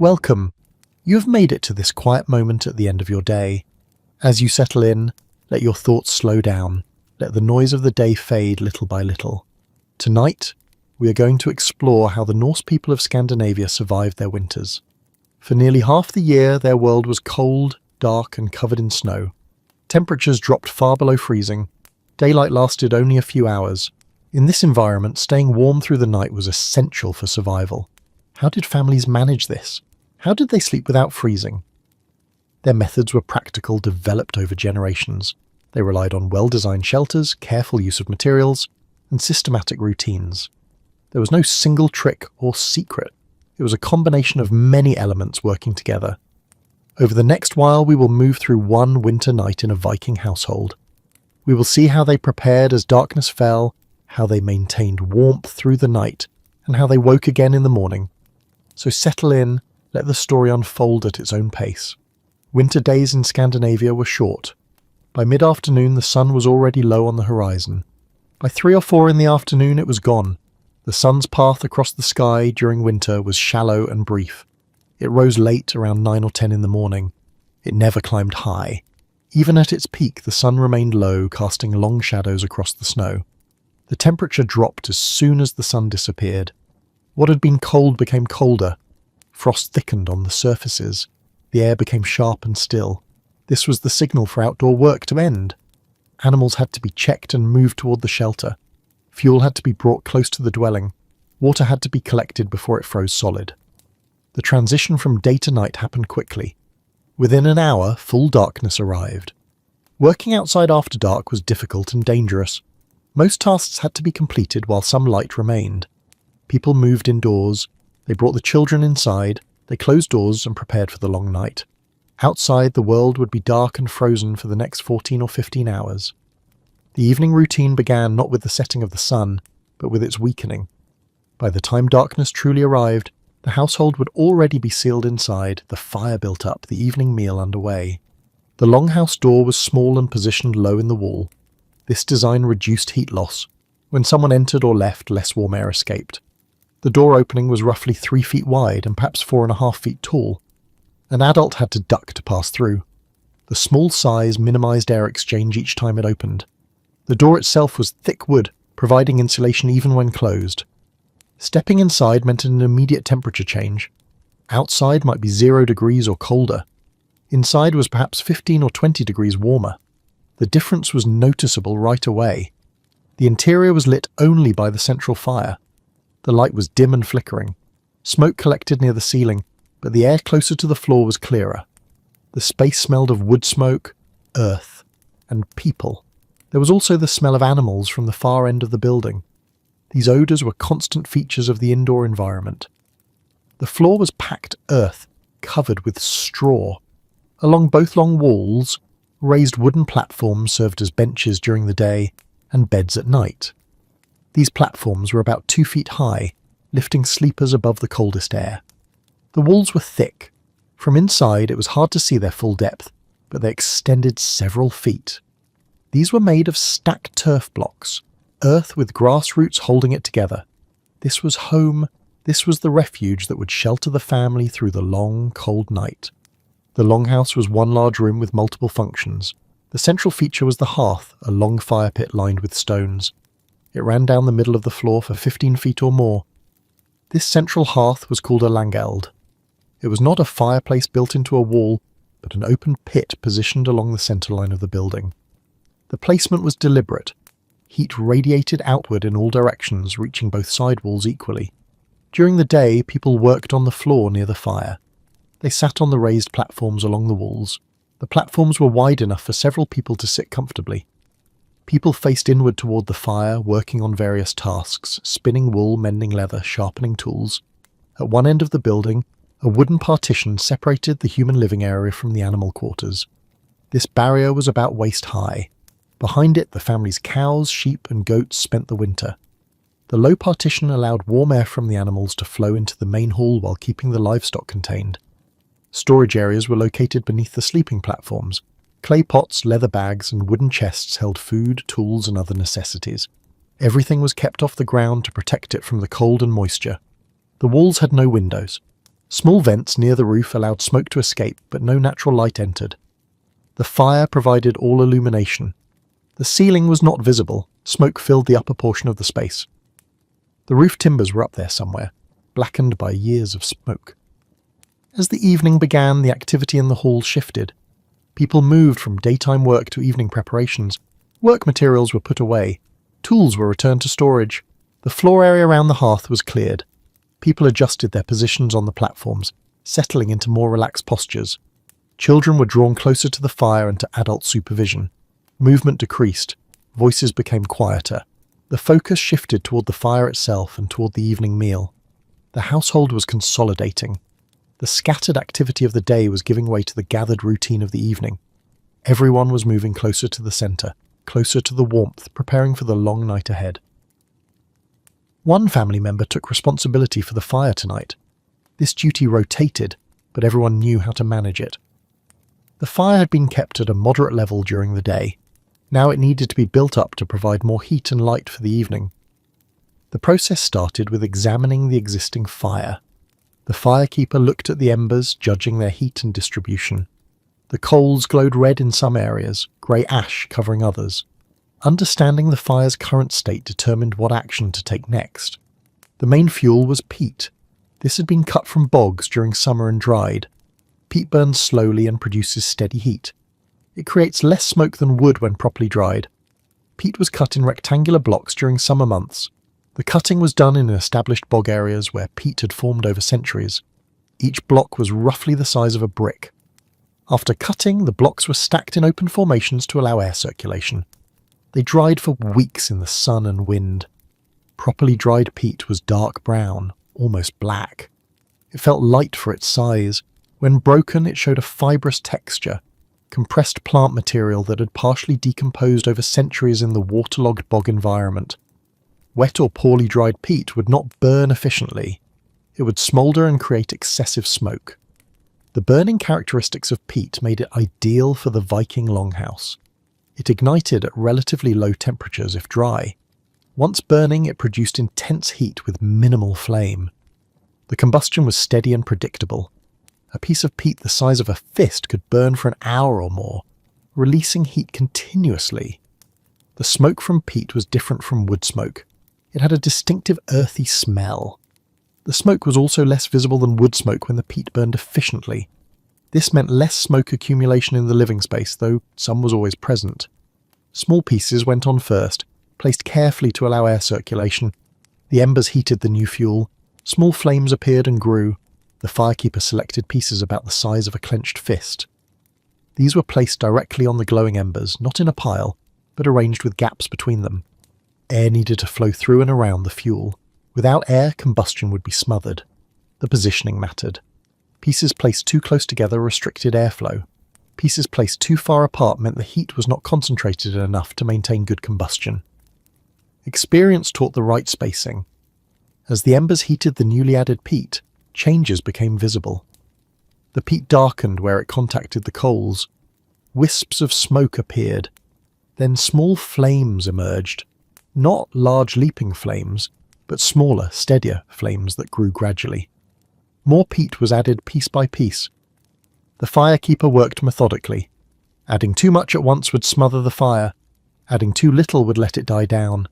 Welcome. You have made it to this quiet moment at the end of your day. As you settle in, let your thoughts slow down. Let the noise of the day fade little by little. Tonight, we are going to explore how the Norse people of Scandinavia survived their winters. For nearly half the year, their world was cold, dark, and covered in snow. Temperatures dropped far below freezing. Daylight lasted only a few hours. In this environment, staying warm through the night was essential for survival. How did families manage this? How did they sleep without freezing? Their methods were practical, developed over generations. They relied on well-designed shelters, careful use of materials, and systematic routines. There was no single trick or secret. It was a combination of many elements working together. Over the next while, we will move through one winter night in a Viking household. We will see how they prepared as darkness fell, how they maintained warmth through the night, and how they woke again in the morning. So settle in, let the story unfold at its own pace. Winter days in Scandinavia were short. By mid-afternoon, the sun was already low on the horizon. By 3 or 4 in the afternoon, it was gone. The sun's path across the sky during winter was shallow and brief. It rose late, around 9 or 10 in the morning. It never climbed high. Even at its peak, the sun remained low, casting long shadows across the snow. The temperature dropped as soon as the sun disappeared. What had been cold became colder. Frost thickened on the surfaces. The air became sharp and still. This was the signal for outdoor work to end. Animals had to be checked and moved toward the shelter. Fuel had to be brought close to the dwelling. Water had to be collected before it froze solid. The transition from day to night happened quickly. Within an hour, full darkness arrived. Working outside after dark was difficult and dangerous. Most tasks had to be completed while some light remained. People moved indoors. They brought the children inside. They closed doors and prepared for the long night. Outside, the world would be dark and frozen for the next 14 or 15 hours. The evening routine began not with the setting of the sun, but with its weakening. By the time darkness truly arrived, the household would already be sealed inside, the fire built up, the evening meal underway. The longhouse door was small and positioned low in the wall. This design reduced heat loss. When someone entered or left, less warm air escaped. The door opening was roughly 3 feet wide and perhaps 4.5 feet tall. An adult had to duck to pass through. The small size minimized air exchange each time it opened. The door itself was thick wood, providing insulation even when closed. Stepping inside meant an immediate temperature change. Outside might be 0 degrees or colder. Inside was perhaps 15 or 20 degrees warmer. The difference was noticeable right away. The interior was lit only by the central fire. The light was dim and flickering. Smoke collected near the ceiling, but the air closer to the floor was clearer. The space smelled of wood smoke, earth, and people. There was also the smell of animals from the far end of the building. These odours were constant features of the indoor environment. The floor was packed earth, covered with straw. Along both long walls, raised wooden platforms served as benches during the day and beds at night. These platforms were about 2 feet high, lifting sleepers above the coldest air. The walls were thick. From inside, it was hard to see their full depth, but they extended several feet. These were made of stacked turf blocks, earth with grass roots holding it together. This was home. This was the refuge that would shelter the family through the long, cold night. The longhouse was one large room with multiple functions. The central feature was the hearth, a long fire pit lined with stones. It ran down the middle of the floor for 15 feet or more. This central hearth was called a langeld. It was not a fireplace built into a wall, but an open pit positioned along the centre line of the building. The placement was deliberate. Heat radiated outward in all directions, reaching both side walls equally. During the day, people worked on the floor near the fire. They sat on the raised platforms along the walls. The platforms were wide enough for several people to sit comfortably. People faced inward toward the fire, working on various tasks, spinning wool, mending leather, sharpening tools. At one end of the building, a wooden partition separated the human living area from the animal quarters. This barrier was about waist high. Behind it, the family's cows, sheep, and goats spent the winter. The low partition allowed warm air from the animals to flow into the main hall while keeping the livestock contained. Storage areas were located beneath the sleeping platforms. Clay pots, leather bags, and wooden chests held food, tools, and other necessities. Everything was kept off the ground to protect it from the cold and moisture. The walls had no windows. Small vents near the roof allowed smoke to escape, but no natural light entered. The fire provided all illumination. The ceiling was not visible. Smoke filled the upper portion of the space. The roof timbers were up there somewhere, blackened by years of smoke. As the evening began, the activity in the hall shifted. People moved from daytime work to evening preparations. Work materials were put away. Tools were returned to storage. The floor area around the hearth was cleared. People adjusted their positions on the platforms, settling into more relaxed postures. Children were drawn closer to the fire and to adult supervision. Movement decreased. Voices became quieter. The focus shifted toward the fire itself and toward the evening meal. The household was consolidating. The scattered activity of the day was giving way to the gathered routine of the evening. Everyone was moving closer to the center, closer to the warmth, preparing for the long night ahead. One family member took responsibility for the fire tonight. This duty rotated, but everyone knew how to manage it. The fire had been kept at a moderate level during the day. Now it needed to be built up to provide more heat and light for the evening. The process started with examining the existing fire. The firekeeper looked at the embers, judging their heat and distribution. The coals glowed red in some areas, grey ash covering others. Understanding the fire's current state determined what action to take next. The main fuel was peat. This had been cut from bogs during summer and dried. Peat burns slowly and produces steady heat. It creates less smoke than wood when properly dried. Peat was cut in rectangular blocks during summer months. The cutting was done in established bog areas where peat had formed over centuries. Each block was roughly the size of a brick. After cutting, the blocks were stacked in open formations to allow air circulation. They dried for weeks in the sun and wind. Properly dried peat was dark brown, almost black. It felt light for its size. When broken, it showed a fibrous texture, compressed plant material that had partially decomposed over centuries in the waterlogged bog environment. Wet or poorly dried peat would not burn efficiently. It would smoulder and create excessive smoke. The burning characteristics of peat made it ideal for the Viking longhouse. It ignited at relatively low temperatures if dry. Once burning, it produced intense heat with minimal flame. The combustion was steady and predictable. A piece of peat the size of a fist could burn for an hour or more, releasing heat continuously. The smoke from peat was different from wood smoke. It had a distinctive earthy smell. The smoke was also less visible than wood smoke when the peat burned efficiently. This meant less smoke accumulation in the living space, though some was always present. Small pieces went on first, placed carefully to allow air circulation. The embers heated the new fuel. Small flames appeared and grew. The firekeeper selected pieces about the size of a clenched fist. These were placed directly on the glowing embers, not in a pile, but arranged with gaps between them. Air needed to flow through and around the fuel. Without air, combustion would be smothered. The positioning mattered. Pieces placed too close together restricted airflow. Pieces placed too far apart meant the heat was not concentrated enough to maintain good combustion. Experience taught the right spacing. As the embers heated the newly added peat, changes became visible. The peat darkened where it contacted the coals. Wisps of smoke appeared. Then small flames emerged. Not large leaping flames, but smaller, steadier flames that grew gradually. More peat was added piece by piece. The firekeeper worked methodically. Adding too much at once would smother the fire. Adding too little would let it die down.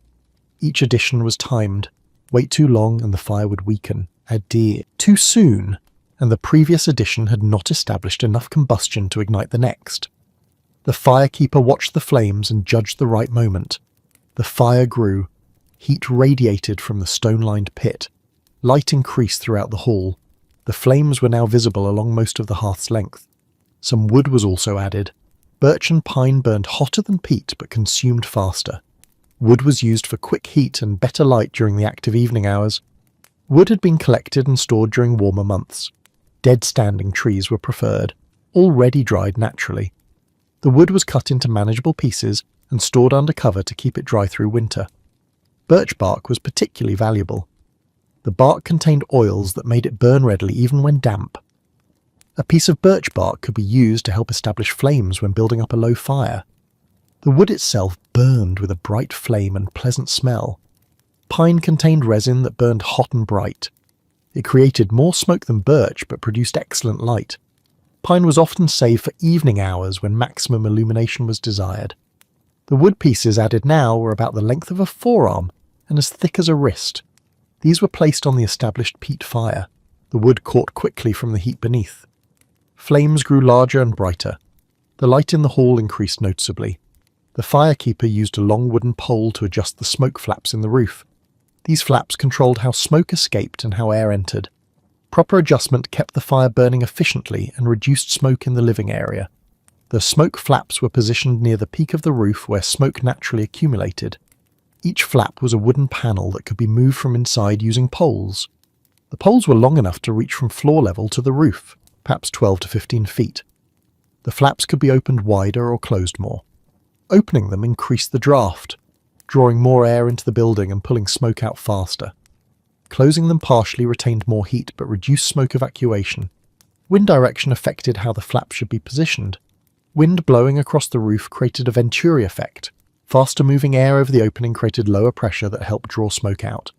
Each addition was timed. Wait too long and the fire would weaken. Add too soon, and the previous addition had not established enough combustion to ignite the next. The firekeeper watched the flames and judged the right moment. The fire grew. Heat radiated from the stone-lined pit. Light increased throughout the hall. The flames were now visible along most of the hearth's length. Some wood was also added. Birch and pine burned hotter than peat but consumed faster. Wood was used for quick heat and better light during the active evening hours. Wood had been collected and stored during warmer months. Dead standing trees were preferred, already dried naturally. The wood was cut into manageable pieces and stored under cover to keep it dry through winter. Birch bark was particularly valuable. The bark contained oils that made it burn readily even when damp. A piece of birch bark could be used to help establish flames when building up a low fire. The wood itself burned with a bright flame and pleasant smell. Pine contained resin that burned hot and bright. It created more smoke than birch but produced excellent light. Pine was often saved for evening hours when maximum illumination was desired. The wood pieces added now were about the length of a forearm and as thick as a wrist. These were placed on the established peat fire. The wood caught quickly from the heat beneath. Flames grew larger and brighter. The light in the hall increased noticeably. The firekeeper used a long wooden pole to adjust the smoke flaps in the roof. These flaps controlled how smoke escaped and how air entered. Proper adjustment kept the fire burning efficiently and reduced smoke in the living area. The smoke flaps were positioned near the peak of the roof where smoke naturally accumulated. Each flap was a wooden panel that could be moved from inside using poles. The poles were long enough to reach from floor level to the roof, perhaps 12 to 15 feet. The flaps could be opened wider or closed more. Opening them increased the draft, drawing more air into the building and pulling smoke out faster. Closing them partially retained more heat but reduced smoke evacuation. Wind direction affected how the flaps should be positioned. Wind blowing across the roof created a venturi effect. Faster moving air over the opening created lower pressure that helped draw smoke out.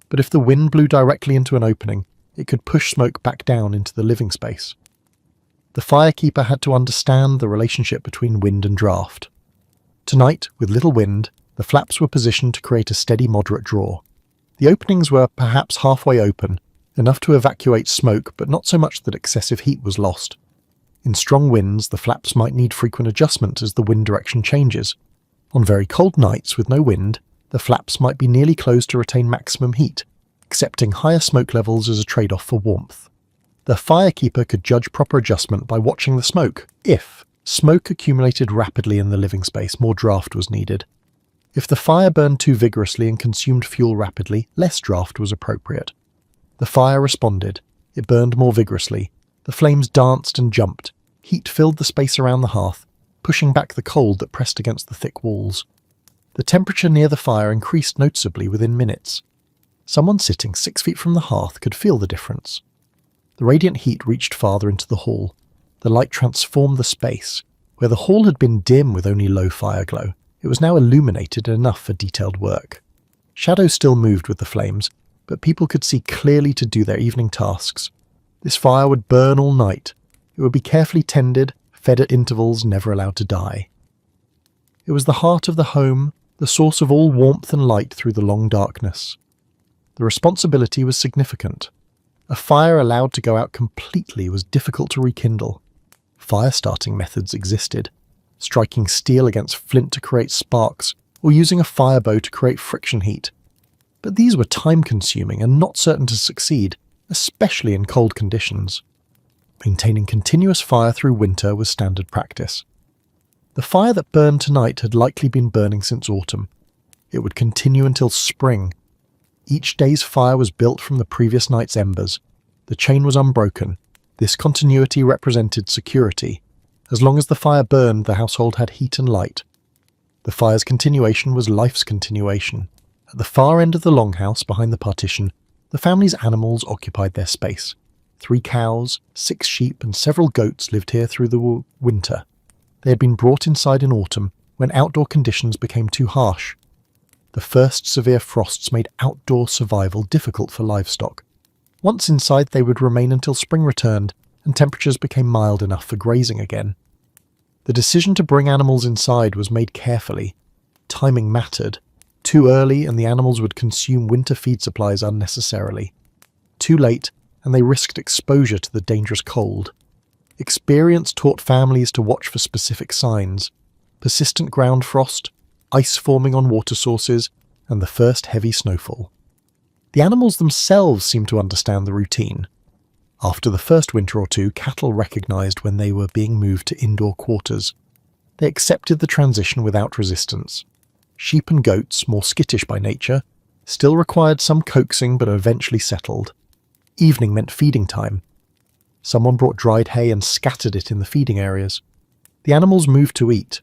But if the wind blew directly into an opening, it could push smoke back down into the living space. The firekeeper had to understand the relationship between wind and draft. Tonight, with little wind, the flaps were positioned to create a steady moderate draw. The openings were perhaps halfway open, enough to evacuate smoke but not so much that excessive heat was lost. In strong winds, the flaps might need frequent adjustment as the wind direction changes. On very cold nights with no wind, the flaps might be nearly closed to retain maximum heat, accepting higher smoke levels as a trade-off for warmth. The firekeeper could judge proper adjustment by watching the smoke. If smoke accumulated rapidly in the living space, more draft was needed. If the fire burned too vigorously and consumed fuel rapidly, less draft was appropriate. The fire responded. It burned more vigorously. The flames danced and jumped. Heat filled the space around the hearth, pushing back the cold that pressed against the thick walls. The temperature near the fire increased noticeably within minutes. Someone sitting 6 feet from the hearth could feel the difference. The radiant heat reached farther into the hall. The light transformed the space. Where the hall had been dim with only low fire glow, it was now illuminated enough for detailed work. Shadows still moved with the flames, but people could see clearly to do their evening tasks. This fire would burn all night. It would be carefully tended, fed at intervals, never allowed to die. It was the heart of the home, the source of all warmth and light through the long darkness. The responsibility was significant. A fire allowed to go out completely was difficult to rekindle. Fire-starting methods existed, striking steel against flint to create sparks, or using a fire bow to create friction heat. But these were time-consuming and not certain to succeed, especially in cold conditions. Maintaining continuous fire through winter was standard practice. The fire that burned tonight had likely been burning since autumn. It would continue until spring. Each day's fire was built from the previous night's embers. The chain was unbroken. This continuity represented security. As long as the fire burned, the household had heat and light. The fire's continuation was life's continuation. At the far end of the longhouse behind the partition, the family's animals occupied their space. 3 cows, 6 sheep, and several goats lived here through the winter. They had been brought inside in autumn, when outdoor conditions became too harsh. The first severe frosts made outdoor survival difficult for livestock. Once inside, they would remain until spring returned, and temperatures became mild enough for grazing again. The decision to bring animals inside was made carefully. Timing mattered. Too early, and the animals would consume winter feed supplies unnecessarily. Too late, and they risked exposure to the dangerous cold. Experience taught families to watch for specific signs: persistent ground frost, ice forming on water sources, and the first heavy snowfall. The animals themselves seemed to understand the routine. After the first winter or two, cattle recognized when they were being moved to indoor quarters. They accepted the transition without resistance. Sheep and goats, more skittish by nature, still required some coaxing but eventually settled. Evening meant feeding time. Someone brought dried hay and scattered it in the feeding areas. The animals moved to eat.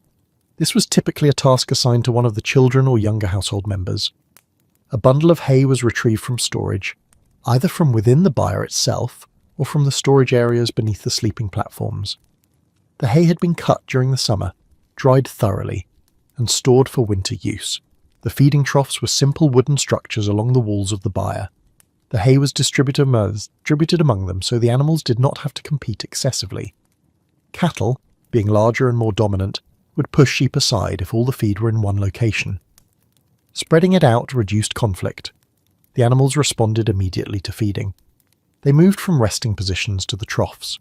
This was typically a task assigned to one of the children or younger household members. A bundle of hay was retrieved from storage, either from within the byre itself or from the storage areas beneath the sleeping platforms. The hay had been cut during the summer, dried thoroughly, and stored for winter use. The feeding troughs were simple wooden structures along the walls of the byre. The hay was distributed among them so the animals did not have to compete excessively. Cattle, being larger and more dominant, would push sheep aside if all the feed were in one location. Spreading it out reduced conflict. The animals responded immediately to feeding. They moved from resting positions to the troughs.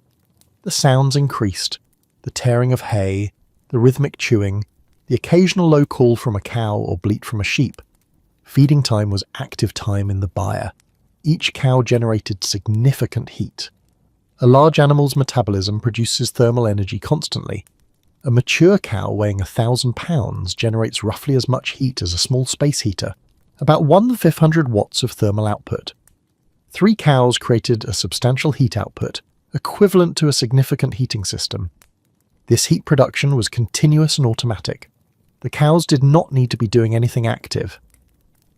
The sounds increased, the tearing of hay, the rhythmic chewing, the occasional low call from a cow or bleat from a sheep. Feeding time was active time in the byre. Each cow generated significant heat. A large animal's metabolism produces thermal energy constantly. A mature cow weighing 1,000 pounds generates roughly as much heat as a small space heater, about 1/500 watts of thermal output. 3 cows created a substantial heat output, equivalent to a significant heating system. This heat production was continuous and automatic. The cows did not need to be doing anything active.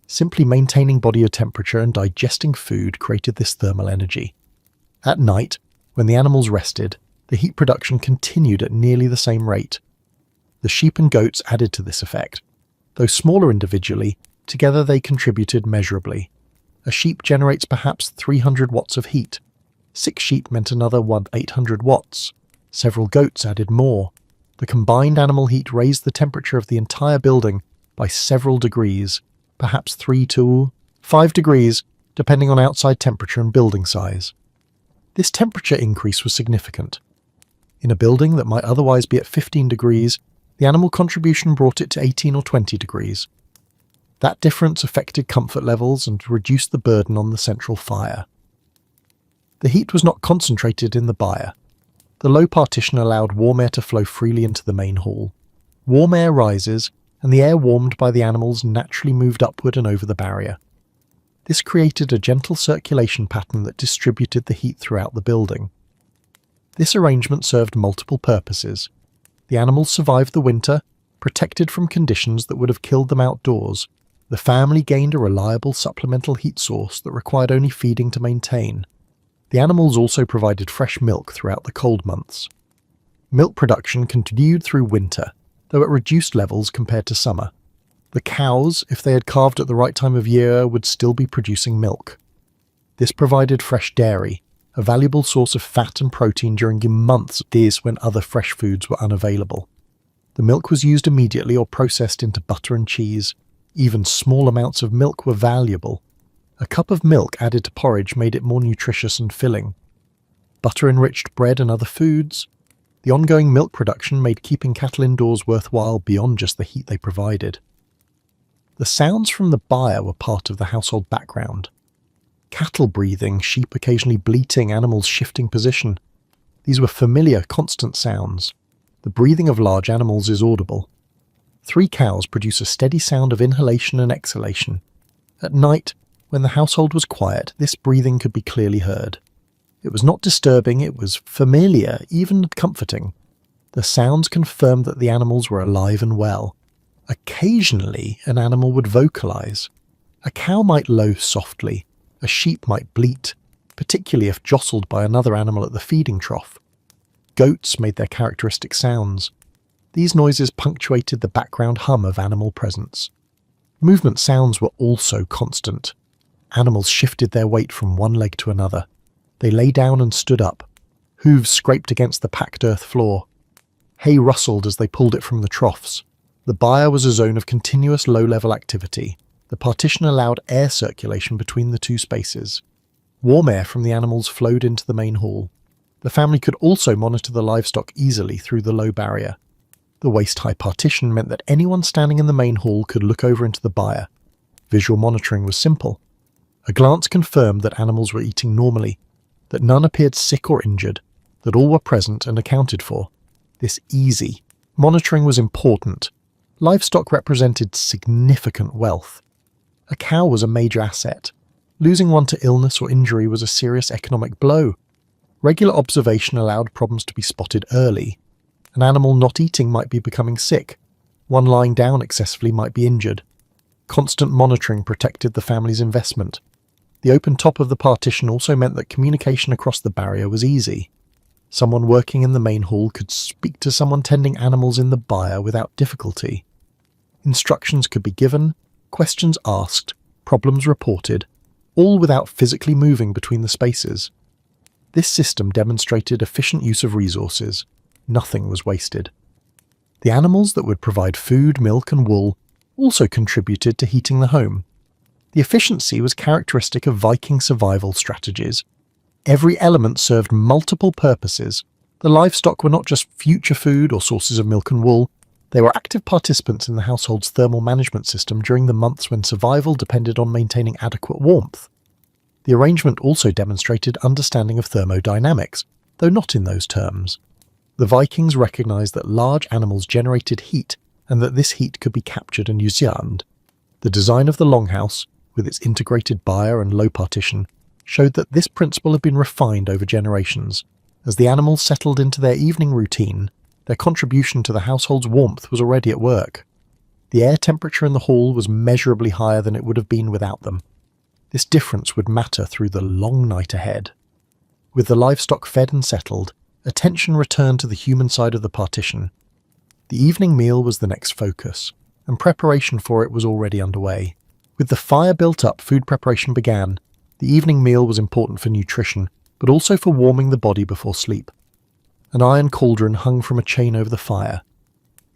Simply maintaining body temperature and digesting food created this thermal energy. At night, when the animals rested, the heat production continued at nearly the same rate. The sheep and goats added to this effect. Though smaller individually, together they contributed measurably. A sheep generates perhaps 300 watts of heat. 6 sheep meant another 800 watts. Several goats added more. The combined animal heat raised the temperature of the entire building by several degrees, perhaps 3 to 5 degrees, depending on outside temperature and building size. This temperature increase was significant. In a building that might otherwise be at 15 degrees, the animal contribution brought it to 18 or 20 degrees. That difference affected comfort levels and reduced the burden on the central fire. The heat was not concentrated in the byre. The low partition allowed warm air to flow freely into the main hall. Warm air rises, and the air warmed by the animals naturally moved upward and over the barrier. This created a gentle circulation pattern that distributed the heat throughout the building. This arrangement served multiple purposes. The animals survived the winter, protected from conditions that would have killed them outdoors. The family gained a reliable supplemental heat source that required only feeding to maintain. The animals also provided fresh milk throughout the cold months. Milk production continued through winter, though at reduced levels compared to summer. The cows, if they had calved at the right time of year, would still be producing milk. This provided fresh dairy, a valuable source of fat and protein during months of days when other fresh foods were unavailable. The milk was used immediately or processed into butter and cheese. Even small amounts of milk were valuable. A cup of milk added to porridge made it more nutritious and filling. Butter-enriched bread and other foods. The ongoing milk production made keeping cattle indoors worthwhile beyond just the heat they provided. The sounds from the byre were part of the household background. Cattle breathing, sheep occasionally bleating, animals shifting position. These were familiar, constant sounds. The breathing of large animals is audible. 3 cows produce a steady sound of inhalation and exhalation. At night, when the household was quiet, this breathing could be clearly heard. It was not disturbing, it was familiar, even comforting. The sounds confirmed that the animals were alive and well. Occasionally, an animal would vocalize. A cow might low softly, a sheep might bleat, particularly if jostled by another animal at the feeding trough. Goats made their characteristic sounds. These noises punctuated the background hum of animal presence. Movement sounds were also constant. Animals shifted their weight from one leg to another. They lay down and stood up. Hooves scraped against the packed earth floor. Hay rustled as they pulled it from the troughs. The byre was a zone of continuous low-level activity. The partition allowed air circulation between the 2 spaces. Warm air from the animals flowed into the main hall. The family could also monitor the livestock easily through the low barrier. The waist-high partition meant that anyone standing in the main hall could look over into the byre. Visual monitoring was simple. A glance confirmed that animals were eating normally, that none appeared sick or injured, that all were present and accounted for. This easy monitoring was important. Livestock represented significant wealth. A cow was a major asset. Losing one to illness or injury was a serious economic blow. Regular observation allowed problems to be spotted early. An animal not eating might be becoming sick. One lying down excessively might be injured. Constant monitoring protected the family's investment. The open top of the partition also meant that communication across the barrier was easy. Someone working in the main hall could speak to someone tending animals in the byre without difficulty. Instructions could be given, questions asked, problems reported. all without physically moving between the spaces. This system demonstrated efficient use of resources. Nothing was wasted. The animals that would provide food, milk, and wool also contributed to heating the home. The efficiency was characteristic of Viking survival strategies. Every element served multiple purposes. The livestock were not just future food or sources of milk and wool, they were active participants in the household's thermal management system during the months when survival depended on maintaining adequate warmth. The arrangement also demonstrated understanding of thermodynamics, though not in those terms. The Vikings recognized that large animals generated heat and that this heat could be captured and used. The design of the longhouse, with its integrated byre and low partition, showed that this principle had been refined over generations. As the animals settled into their evening routine, their contribution to the household's warmth was already at work. The air temperature in the hall was measurably higher than it would have been without them. This difference would matter through the long night ahead. With the livestock fed and settled, attention returned to the human side of the partition. The evening meal was the next focus, and preparation for it was already underway. With the fire built up, food preparation began. The evening meal was important for nutrition, but also for warming the body before sleep. An iron cauldron hung from a chain over the fire.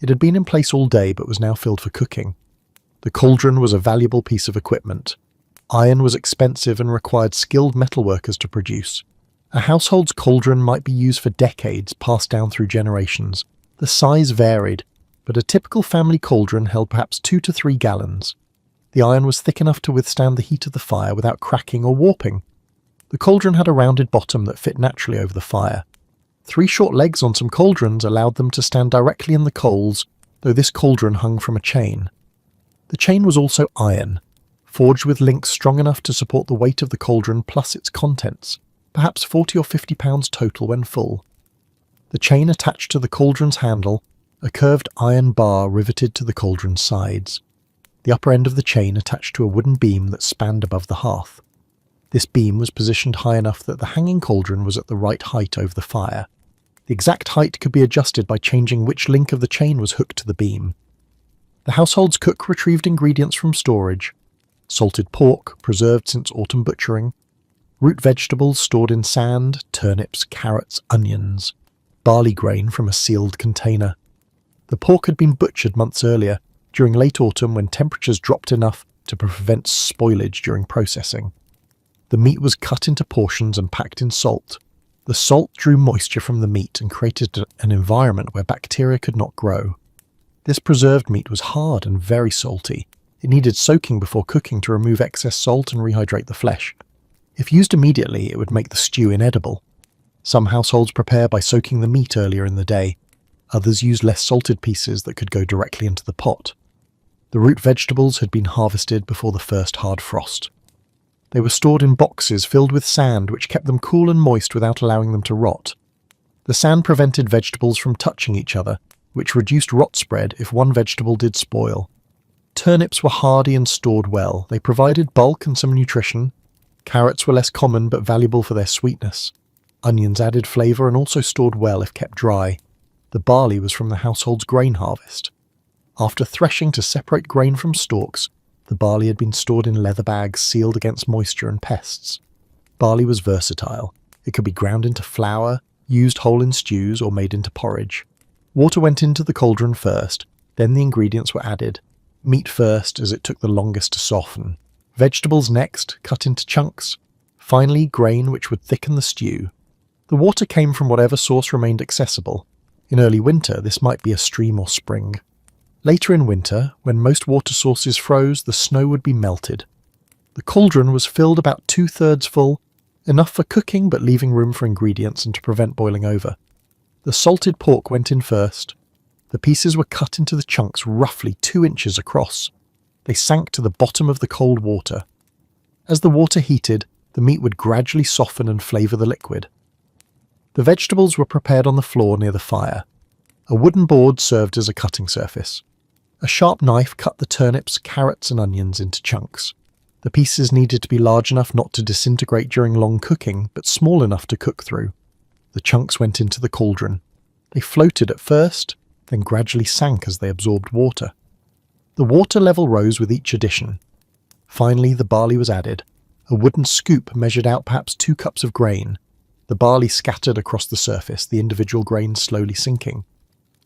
It had been in place all day but was now filled for cooking. The cauldron was a valuable piece of equipment. Iron was expensive and required skilled metalworkers to produce. A household's cauldron might be used for decades, passed down through generations. The size varied, but a typical family cauldron held perhaps 2 to 3 gallons. The iron was thick enough to withstand the heat of the fire without cracking or warping. The cauldron had a rounded bottom that fit naturally over the fire. 3 short legs on some cauldrons allowed them to stand directly in the coals, though this cauldron hung from a chain. The chain was also iron, forged with links strong enough to support the weight of the cauldron plus its contents, perhaps 40 or 50 pounds total when full. The chain attached to the cauldron's handle, a curved iron bar riveted to the cauldron's sides. The upper end of the chain attached to a wooden beam that spanned above the hearth. This beam was positioned high enough that the hanging cauldron was at the right height over the fire. The exact height could be adjusted by changing which link of the chain was hooked to the beam. The household's cook retrieved ingredients from storage: salted pork, preserved since autumn butchering, root vegetables stored in sand, turnips, carrots, onions, barley grain from a sealed container. The pork had been butchered months earlier, during late autumn when temperatures dropped enough to prevent spoilage during processing. The meat was cut into portions and packed in salt. The salt drew moisture from the meat and created an environment where bacteria could not grow. This preserved meat was hard and very salty. It needed soaking before cooking to remove excess salt and rehydrate the flesh. If used immediately, it would make the stew inedible. Some households prepare by soaking the meat earlier in the day. Others use less salted pieces that could go directly into the pot. The root vegetables had been harvested before the first hard frost. They were stored in boxes filled with sand, which kept them cool and moist without allowing them to rot. The sand prevented vegetables from touching each other, which reduced rot spread if one vegetable did spoil. Turnips were hardy and stored well. They provided bulk and some nutrition. Carrots were less common but valuable for their sweetness. Onions added flavour and also stored well if kept dry. The barley was from the household's grain harvest. After threshing to separate grain from stalks, the barley had been stored in leather bags sealed against moisture and pests. Barley was versatile. It could be ground into flour, used whole in stews, or made into porridge. Water went into the cauldron first, then the ingredients were added. Meat first, as it took the longest to soften. Vegetables next, cut into chunks. Finally, grain, which would thicken the stew. The water came from whatever source remained accessible. In early winter, this might be a stream or spring. Later in winter, when most water sources froze, the snow would be melted. The cauldron was filled about 2/3 full, enough for cooking but leaving room for ingredients and to prevent boiling over. The salted pork went in first. The pieces were cut into the chunks roughly 2 inches across. They sank to the bottom of the cold water. As the water heated, the meat would gradually soften and flavour the liquid. The vegetables were prepared on the floor near the fire. A wooden board served as a cutting surface. A sharp knife cut the turnips, carrots and onions into chunks. The pieces needed to be large enough not to disintegrate during long cooking, but small enough to cook through. The chunks went into the cauldron. They floated at first, then gradually sank as they absorbed water. The water level rose with each addition. Finally, the barley was added. A wooden scoop measured out perhaps 2 cups of grain, the barley scattered across the surface, the individual grains slowly sinking.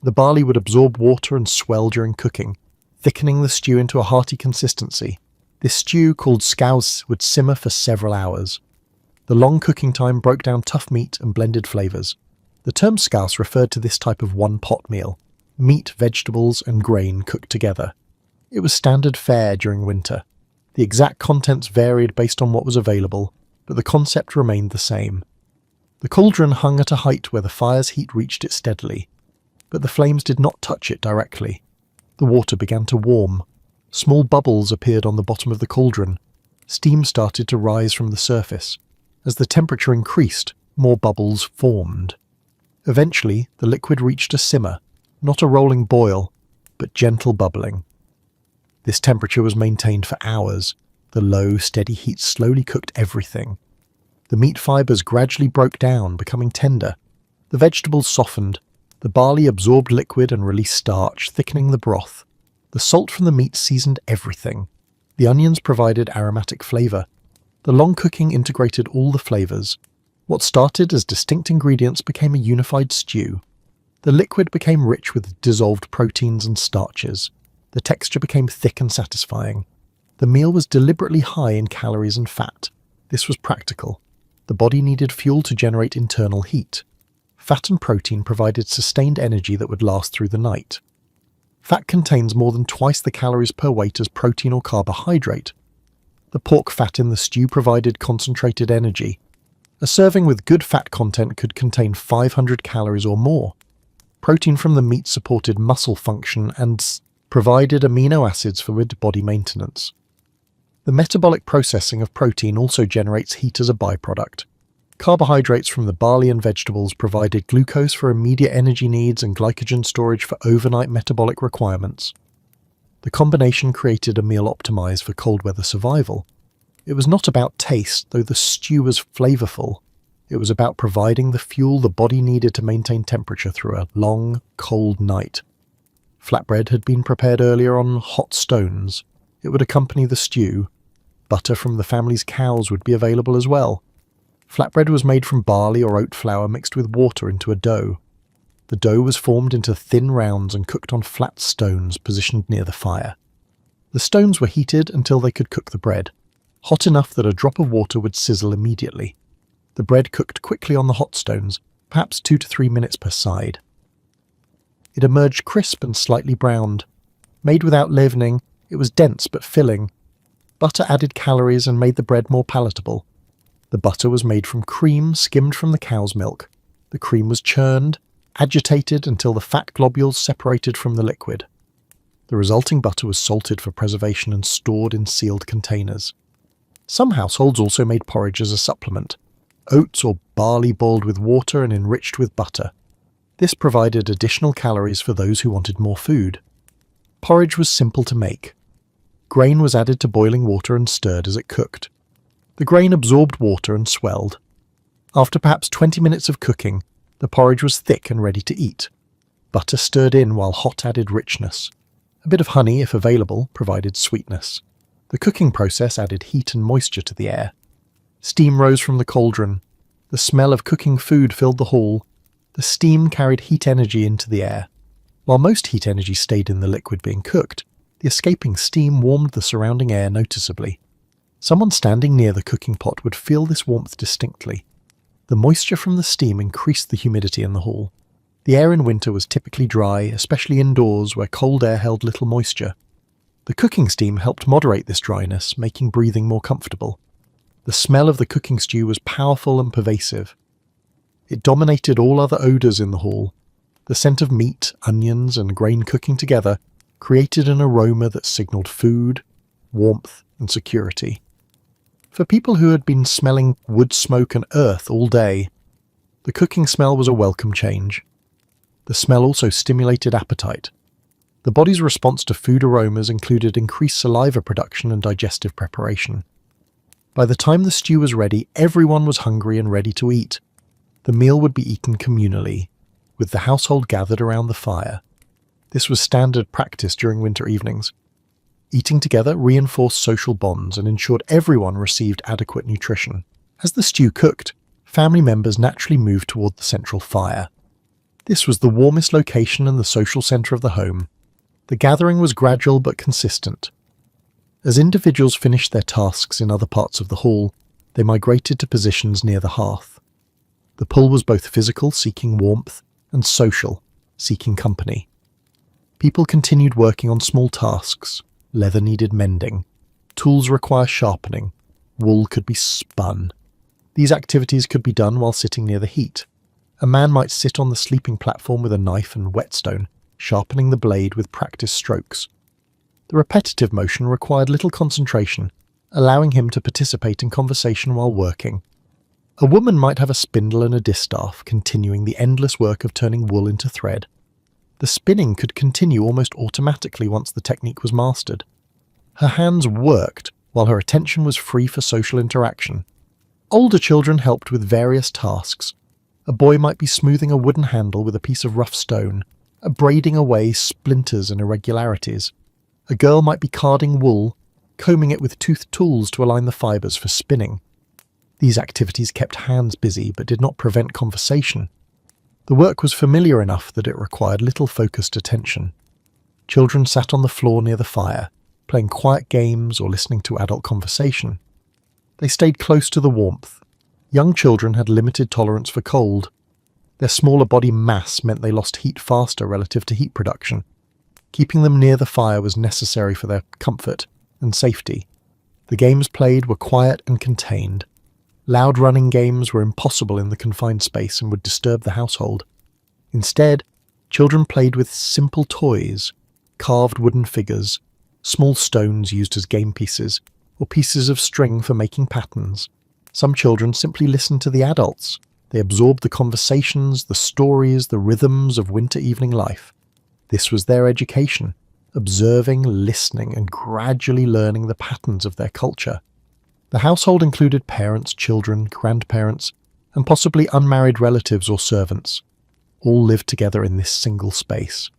The barley would absorb water and swell during cooking, thickening the stew into a hearty consistency. This stew, called scouse, would simmer for several hours. The long cooking time broke down tough meat and blended flavours. The term scouse referred to this type of one-pot meal, meat, vegetables and grain cooked together. It was standard fare during winter. The exact contents varied based on what was available, but the concept remained the same. The cauldron hung at a height where the fire's heat reached it steadily, but the flames did not touch it directly. The water began to warm. Small bubbles appeared on the bottom of the cauldron. Steam started to rise from the surface. As the temperature increased, more bubbles formed. Eventually, the liquid reached a simmer, not a rolling boil, but gentle bubbling. This temperature was maintained for hours. The low, steady heat slowly cooked everything. The meat fibres gradually broke down, becoming tender. The vegetables softened. The barley absorbed liquid and released starch, thickening the broth. The salt from the meat seasoned everything. The onions provided aromatic flavour. The long cooking integrated all the flavours. What started as distinct ingredients became a unified stew. The liquid became rich with dissolved proteins and starches. The texture became thick and satisfying. The meal was deliberately high in calories and fat. This was practical. The body needed fuel to generate internal heat. Fat and protein provided sustained energy that would last through the night. Fat contains more than twice the calories per weight as protein or carbohydrate. The pork fat in the stew provided concentrated energy. A serving with good fat content could contain 500 calories or more. Protein from the meat supported muscle function and provided amino acids for body maintenance. The metabolic processing of protein also generates heat as a byproduct. Carbohydrates from the barley and vegetables provided glucose for immediate energy needs and glycogen storage for overnight metabolic requirements. The combination created a meal optimized for cold weather survival. It was not about taste, though the stew was flavorful. It was about providing the fuel the body needed to maintain temperature through a long, cold night. Flatbread had been prepared earlier on hot stones. It would accompany the stew. Butter from the family's cows would be available as well. Flatbread was made from barley or oat flour mixed with water into a dough. The dough was formed into thin rounds and cooked on flat stones positioned near the fire. The stones were heated until they could cook the bread, hot enough that a drop of water would sizzle immediately. The bread cooked quickly on the hot stones, perhaps 2 to 3 minutes per side. It emerged crisp and slightly browned. Made without leavening, it was dense but filling. Butter added calories and made the bread more palatable. The butter was made from cream skimmed from the cow's milk. The cream was churned, agitated until the fat globules separated from the liquid. The resulting butter was salted for preservation and stored in sealed containers. Some households also made porridge as a supplement. Oats or barley boiled with water and enriched with butter. This provided additional calories for those who wanted more food. Porridge was simple to make. Grain was added to boiling water and stirred as it cooked. The grain absorbed water and swelled. After perhaps 20 minutes of cooking, the porridge was thick and ready to eat. Butter stirred in while hot added richness. A bit of honey, if available, provided sweetness. The cooking process added heat and moisture to the air. Steam rose from the cauldron. The smell of cooking food filled the hall. The steam carried heat energy into the air. While most heat energy stayed in the liquid being cooked, the escaping steam warmed the surrounding air noticeably. Someone standing near the cooking pot would feel this warmth distinctly. The moisture from the steam increased the humidity in the hall. The air in winter was typically dry, especially indoors where cold air held little moisture. The cooking steam helped moderate this dryness, making breathing more comfortable. The smell of the cooking stew was powerful and pervasive. It dominated all other odours in the hall. The scent of meat, onions, and grain cooking together created an aroma that signalled food, warmth, and security. For people who had been smelling wood smoke and earth all day, the cooking smell was a welcome change. The smell also stimulated appetite. The body's response to food aromas included increased saliva production and digestive preparation. By the time the stew was ready, everyone was hungry and ready to eat. The meal would be eaten communally, with the household gathered around the fire. This was standard practice during winter evenings. Eating together reinforced social bonds and ensured everyone received adequate nutrition. As the stew cooked, family members naturally moved toward the central fire. This was the warmest location and the social centre of the home. The gathering was gradual but consistent. As individuals finished their tasks in other parts of the hall, they migrated to positions near the hearth. The pull was both physical, seeking warmth, and social, seeking company. People continued working on small tasks. Leather needed mending. Tools require sharpening. Wool could be spun. These activities could be done while sitting near the heat. A man might sit on the sleeping platform with a knife and whetstone, sharpening the blade with practiced strokes. The repetitive motion required little concentration, allowing him to participate in conversation while working. A woman might have a spindle and a distaff, continuing the endless work of turning wool into thread. The spinning could continue almost automatically once the technique was mastered. Her hands worked, while her attention was free for social interaction. Older children helped with various tasks. A boy might be smoothing a wooden handle with a piece of rough stone, braiding away splinters and irregularities. A girl might be carding wool, combing it with toothed tools to align the fibres for spinning. These activities kept hands busy but did not prevent conversation. The work was familiar enough that it required little focused attention. Children sat on the floor near the fire, playing quiet games or listening to adult conversation. They stayed close to the warmth. Young children had limited tolerance for cold. Their smaller body mass meant they lost heat faster relative to heat production. Keeping them near the fire was necessary for their comfort and safety. The games played were quiet and contained. Loud running games were impossible in the confined space and would disturb the household. Instead, children played with simple toys, carved wooden figures, small stones used as game pieces, or pieces of string for making patterns. Some children simply listened to the adults. They absorbed the conversations, the stories, the rhythms of winter evening life. This was their education, observing, listening, and gradually learning the patterns of their culture. The household included parents, children, grandparents, and possibly unmarried relatives or servants. All lived together in this single space.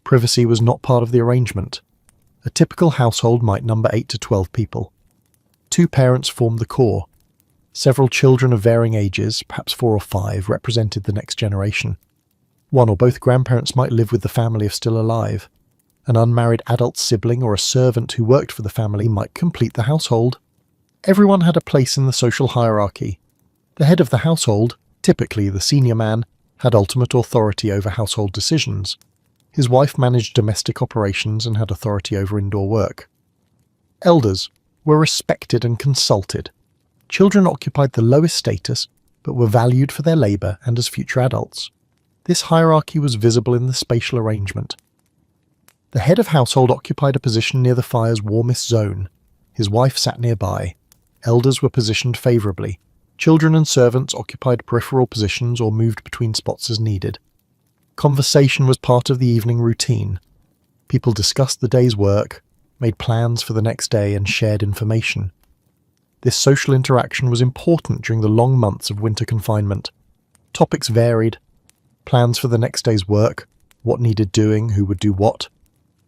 Privacy was not part of the arrangement. A typical household might number 8 to 12 people. 2 parents formed the core. Several children of varying ages, perhaps 4 or 5, represented the next generation. 1 or both grandparents might live with the family if still alive. An unmarried adult sibling or a servant who worked for the family might complete the household. Everyone had a place in the social hierarchy. The head of the household, typically the senior man, had ultimate authority over household decisions. His wife managed domestic operations and had authority over indoor work. Elders were respected and consulted. Children occupied the lowest status, but were valued for their labour and as future adults. This hierarchy was visible in the spatial arrangement. The head of household occupied a position near the fire's warmest zone. His wife sat nearby. Elders were positioned favourably. Children and servants occupied peripheral positions or moved between spots as needed. Conversation was part of the evening routine. People discussed the day's work, made plans for the next day, and shared information. This social interaction was important during the long months of winter confinement. Topics varied: plans for the next day's work, what needed doing, who would do what,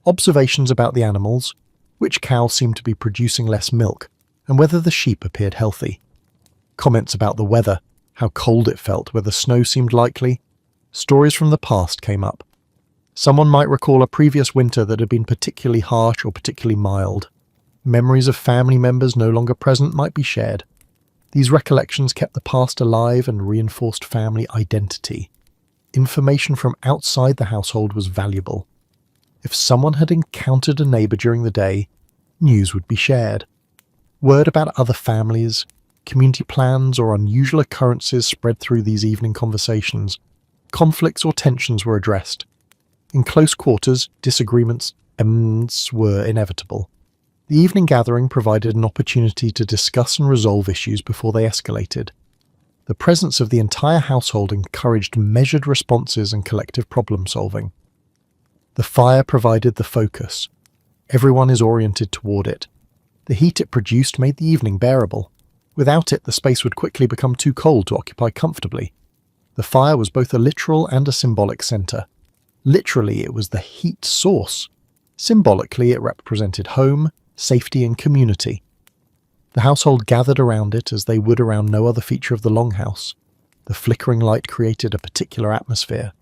observations about the animals, which cow seemed to be producing less milk, and whether the sheep appeared healthy. Comments about the weather, how cold it felt, whether snow seemed likely. Stories from the past came up. Someone might recall a previous winter that had been particularly harsh or particularly mild. Memories of family members no longer present might be shared. These recollections kept the past alive and reinforced family identity. Information from outside the household was valuable. If someone had encountered a neighbour during the day, news would be shared. Word about other families, community plans, or unusual occurrences spread through these evening conversations. Conflicts or tensions were addressed. In close quarters, disagreements were inevitable. The evening gathering provided an opportunity to discuss and resolve issues before they escalated. The presence of the entire household encouraged measured responses and collective problem-solving. The fire provided the focus. Everyone is oriented toward it. The heat it produced made the evening bearable. Without it, the space would quickly become too cold to occupy comfortably. The fire was both a literal and a symbolic centre. Literally, it was the heat source. Symbolically, it represented home, safety, and community. The household gathered around it as they would around no other feature of the longhouse. The flickering light created a particular atmosphere.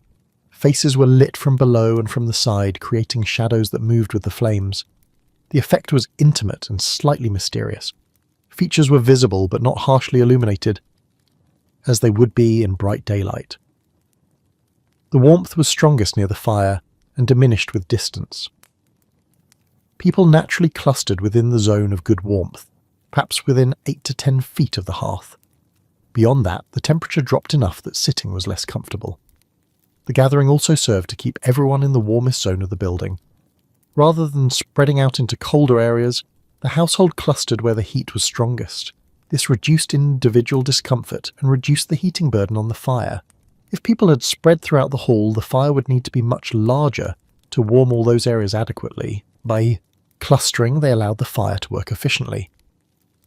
Faces were lit from below and from the side, creating shadows that moved with the flames. The effect was intimate and slightly mysterious. Features were visible but not harshly illuminated, as they would be in bright daylight. The warmth was strongest near the fire and diminished with distance. People naturally clustered within the zone of good warmth, perhaps within 8 to 10 feet of the hearth. Beyond that, the temperature dropped enough that sitting was less comfortable. The gathering also served to keep everyone in the warmest zone of the building. Rather than spreading out into colder areas, the household clustered where the heat was strongest. This reduced individual discomfort and reduced the heating burden on the fire. If people had spread throughout the hall, the fire would need to be much larger to warm all those areas adequately. By clustering, they allowed the fire to work efficiently.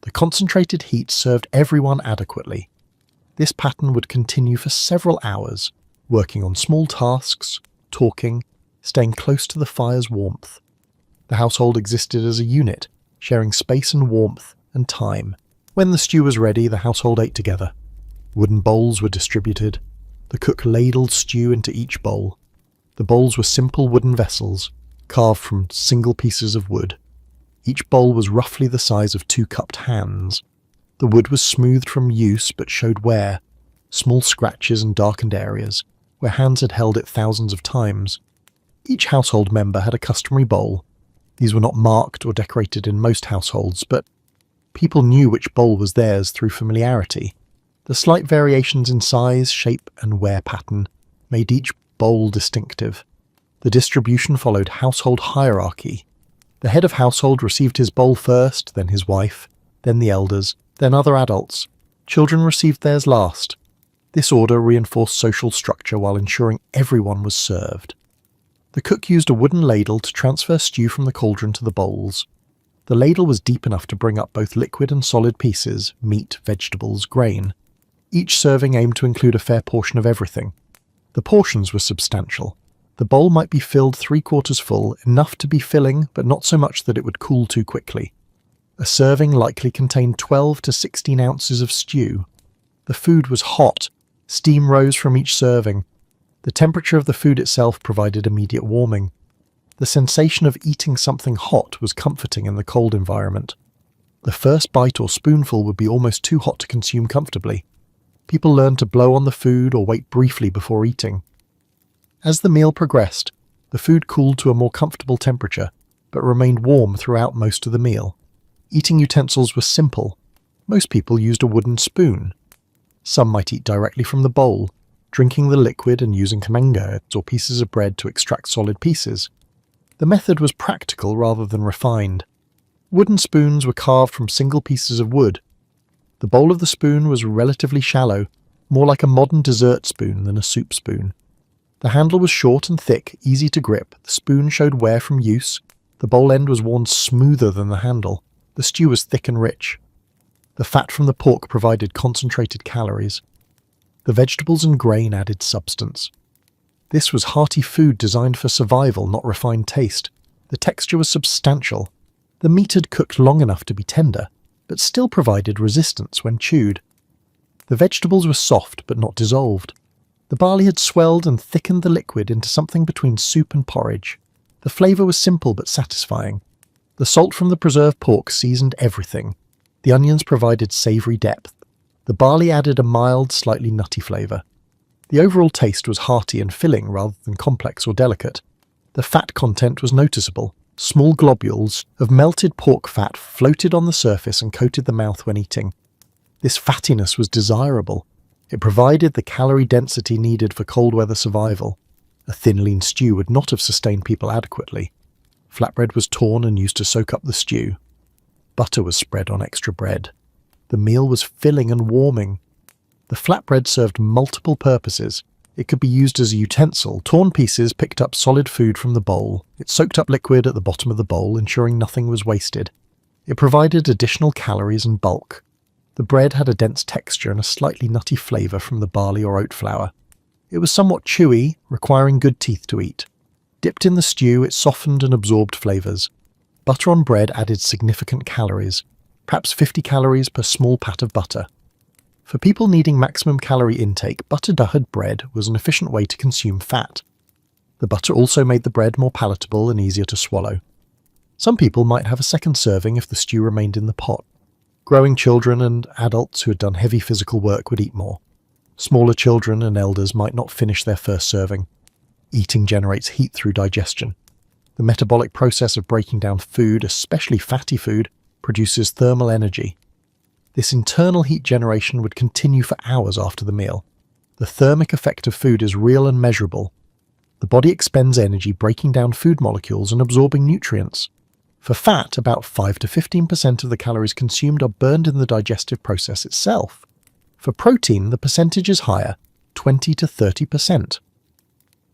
The concentrated heat served everyone adequately. This pattern would continue for several hours, working on small tasks, talking, staying close to the fire's warmth. The household existed as a unit, sharing space and warmth and time. When the stew was ready, the household ate together. Wooden bowls were distributed. The cook ladled stew into each bowl. The bowls were simple wooden vessels, carved from single pieces of wood. Each bowl was roughly the size of 2 cupped hands. The wood was smoothed from use but showed wear, small scratches and darkened areas, where hands had held it thousands of times. Each household member had a customary bowl. These were not marked or decorated in most households, but people knew which bowl was theirs through familiarity. The slight variations in size, shape, and wear pattern made each bowl distinctive. The distribution followed household hierarchy. The head of household received his bowl first, then his wife, then the elders, then other adults. Children received theirs last. This order reinforced social structure while ensuring everyone was served. The cook used a wooden ladle to transfer stew from the cauldron to the bowls. The ladle was deep enough to bring up both liquid and solid pieces, meat, vegetables, grain. Each serving aimed to include a fair portion of everything. The portions were substantial. The bowl might be filled 3/4 full, enough to be filling, but not so much that it would cool too quickly. A serving likely contained 12 to 16 ounces of stew. The food was hot. Steam rose from each serving. The temperature of the food itself provided immediate warming. The sensation of eating something hot was comforting in the cold environment. The first bite or spoonful would be almost too hot to consume comfortably. People learned to blow on the food or wait briefly before eating. As the meal progressed, the food cooled to a more comfortable temperature, but remained warm throughout most of the meal. Eating utensils were simple. Most people used a wooden spoon. Some might eat directly from the bowl, drinking the liquid and using camengers or pieces of bread to extract solid pieces. The method was practical rather than refined. Wooden spoons were carved from single pieces of wood. The bowl of the spoon was relatively shallow, more like a modern dessert spoon than a soup spoon. The handle was short and thick, easy to grip. The spoon showed wear from use. The bowl end was worn smoother than the handle. The stew was thick and rich. The fat from the pork provided concentrated calories. The vegetables and grain added substance. This was hearty food designed for survival, not refined taste. The texture was substantial. The meat had cooked long enough to be tender, but still provided resistance when chewed. The vegetables were soft but not dissolved. The barley had swelled and thickened the liquid into something between soup and porridge. The flavour was simple but satisfying. The salt from the preserved pork seasoned everything. The onions provided savoury depth. The barley added a mild, slightly nutty flavour. The overall taste was hearty and filling rather than complex or delicate. The fat content was noticeable. Small globules of melted pork fat floated on the surface and coated the mouth when eating. This fattiness was desirable. It provided the calorie density needed for cold weather survival. A thin, lean stew would not have sustained people adequately. Flatbread was torn and used to soak up the stew. Butter was spread on extra bread. The meal was filling and warming. The flatbread served multiple purposes. It could be used as a utensil. Torn pieces picked up solid food from the bowl. It soaked up liquid at the bottom of the bowl, ensuring nothing was wasted. It provided additional calories and bulk. The bread had a dense texture and a slightly nutty flavour from the barley or oat flour. It was somewhat chewy, requiring good teeth to eat. Dipped in the stew, it softened and absorbed flavours. Butter on bread added significant calories, perhaps 50 calories per small pat of butter. For people needing maximum calorie intake, butter-duttered bread was an efficient way to consume fat. The butter also made the bread more palatable and easier to swallow. Some people might have a second serving if the stew remained in the pot. Growing children and adults who had done heavy physical work would eat more. Smaller children and elders might not finish their first serving. Eating generates heat through digestion. The metabolic process of breaking down food, especially fatty food, produces thermal energy. This internal heat generation would continue for hours after the meal. The thermic effect of food is real and measurable. The body expends energy breaking down food molecules and absorbing nutrients. For fat, about 5 to 15% of the calories consumed are burned in the digestive process itself. For protein, the percentage is higher, 20 to 30%.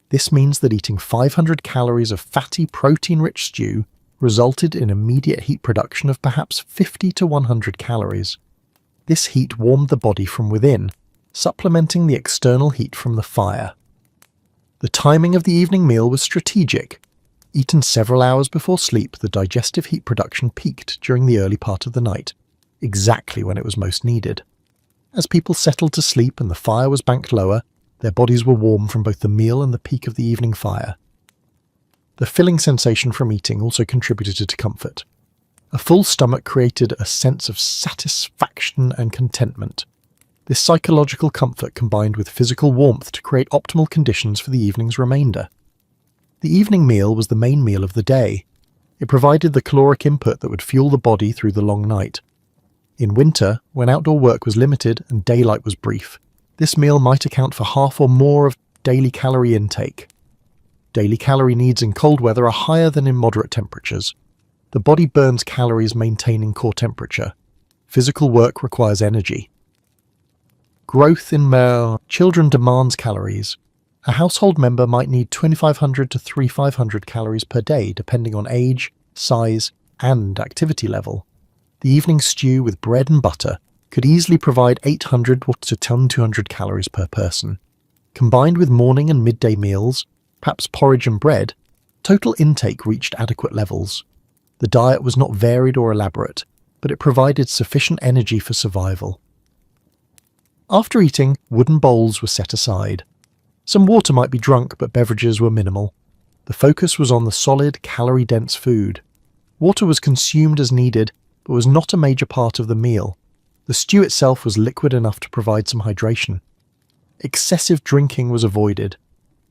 This means that eating 500 calories of fatty, protein-rich stew resulted in immediate heat production of perhaps 50 to 100 calories. This heat warmed the body from within, supplementing the external heat from the fire. The timing of the evening meal was strategic. Eaten several hours before sleep, the digestive heat production peaked during the early part of the night, exactly when it was most needed. As people settled to sleep and the fire was banked lower, their bodies were warm from both the meal and the peak of the evening fire. The filling sensation from eating also contributed to comfort. A full stomach created a sense of satisfaction and contentment. This psychological comfort combined with physical warmth to create optimal conditions for the evening's remainder. The evening meal was the main meal of the day. It provided the caloric input that would fuel the body through the long night. In winter, when outdoor work was limited and daylight was brief, this meal might account for half or more of daily calorie intake. Daily calorie needs in cold weather are higher than in moderate temperatures. The body burns calories maintaining core temperature. Physical work requires energy. Growth in children demands calories. A household member might need 2,500 to 3,500 calories per day, depending on age, size, and activity level. The evening stew with bread and butter could easily provide 800 to 200 calories per person. Combined with morning and midday meals, perhaps porridge and bread, total intake reached adequate levels. The diet was not varied or elaborate, but it provided sufficient energy for survival. After eating, wooden bowls were set aside. Some water might be drunk, but beverages were minimal. The focus was on the solid, calorie-dense food. Water was consumed as needed, but was not a major part of the meal. The stew itself was liquid enough to provide some hydration. Excessive drinking was avoided.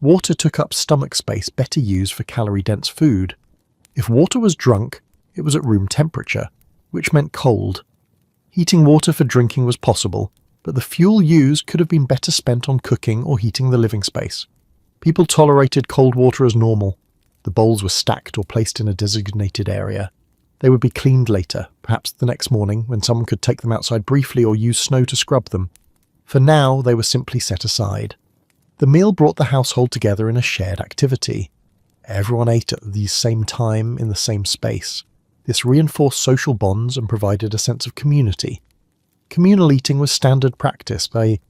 Water took up stomach space better used for calorie-dense food. If water was drunk, it was at room temperature, which meant cold. Heating water for drinking was possible, but the fuel used could have been better spent on cooking or heating the living space. People tolerated cold water as normal. The bowls were stacked or placed in a designated area. They would be cleaned later, perhaps the next morning when someone could take them outside briefly or use snow to scrub them. For now, they were simply set aside. The meal brought the household together in a shared activity. Everyone ate at the same time in the same space. This reinforced social bonds and provided a sense of community. Communal eating was standard practice. There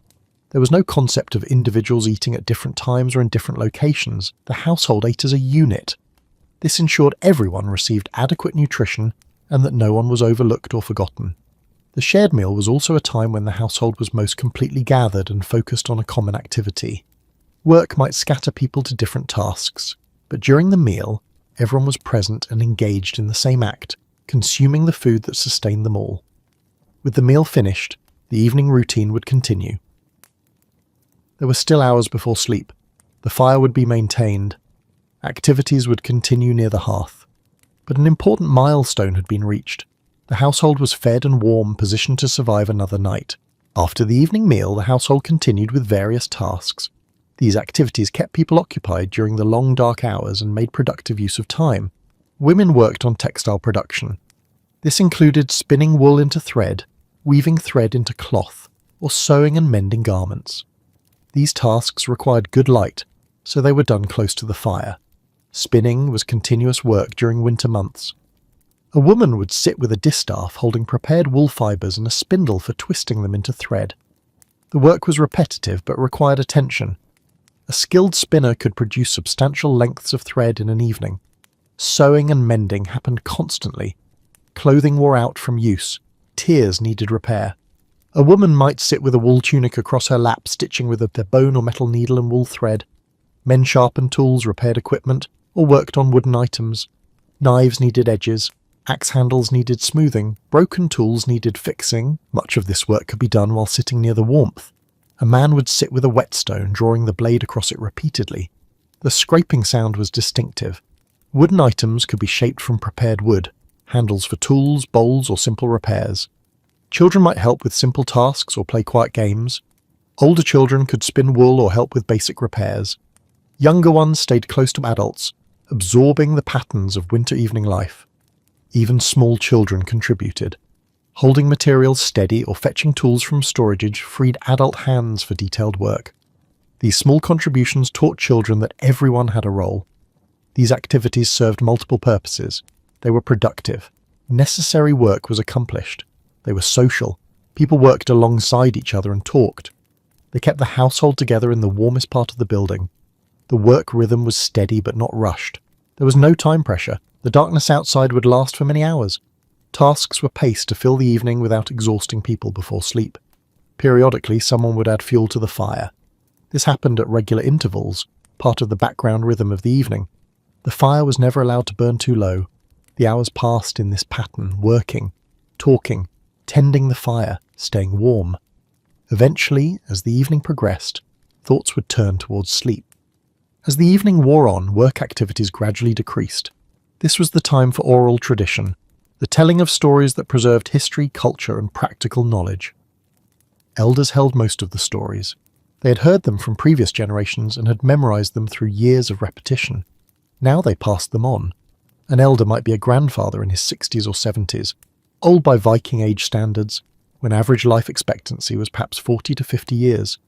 was no concept of individuals eating at different times or in different locations. The household ate as a unit. This ensured everyone received adequate nutrition and that no one was overlooked or forgotten. The shared meal was also a time when the household was most completely gathered and focused on a common activity. Work might scatter people to different tasks, but during the meal, everyone was present and engaged in the same act, consuming the food that sustained them all. With the meal finished, the evening routine would continue. There were still hours before sleep. The fire would be maintained. Activities would continue near the hearth. But an important milestone had been reached. The household was fed and warm, positioned to survive another night. After the evening meal, the household continued with various tasks. These activities kept people occupied during the long dark hours and made productive use of time. Women worked on textile production. This included spinning wool into thread, weaving thread into cloth, or sewing and mending garments. These tasks required good light, so they were done close to the fire. Spinning was continuous work during winter months. A woman would sit with a distaff holding prepared wool fibres and a spindle for twisting them into thread. The work was repetitive but required attention. A skilled spinner could produce substantial lengths of thread in an evening. Sewing and mending happened constantly. Clothing wore out from use. Tears needed repair. A woman might sit with a wool tunic across her lap, stitching with a bone or metal needle and wool thread. Men sharpened tools, repaired equipment, or worked on wooden items. Knives needed edges. Axe handles needed smoothing. Broken tools needed fixing. Much of this work could be done while sitting near the warmth. A man would sit with a whetstone, drawing the blade across it repeatedly. The scraping sound was distinctive. Wooden items could be shaped from prepared wood, handles for tools, bowls, or simple repairs. Children might help with simple tasks or play quiet games. Older children could spin wool or help with basic repairs. Younger ones stayed close to adults, absorbing the patterns of winter evening life. Even small children contributed. Holding materials steady or fetching tools from storage freed adult hands for detailed work. These small contributions taught children that everyone had a role. These activities served multiple purposes. They were productive. Necessary work was accomplished. They were social. People worked alongside each other and talked. They kept the household together in the warmest part of the building. The work rhythm was steady but not rushed. There was no time pressure. The darkness outside would last for many hours. Tasks were paced to fill the evening without exhausting people before sleep. Periodically, someone would add fuel to the fire. This happened at regular intervals, part of the background rhythm of the evening. The fire was never allowed to burn too low. The hours passed in this pattern, working, talking, tending the fire, staying warm. Eventually, as the evening progressed, thoughts would turn towards sleep. As the evening wore on, work activities gradually decreased. This was the time for oral tradition, the telling of stories that preserved history, culture, and practical knowledge. Elders held most of the stories. They had heard them from previous generations and had memorized them through years of repetition. Now they passed them on. An elder might be a grandfather in his 60s or 70s, old by Viking age standards, when average life expectancy was perhaps 40 to 50 years.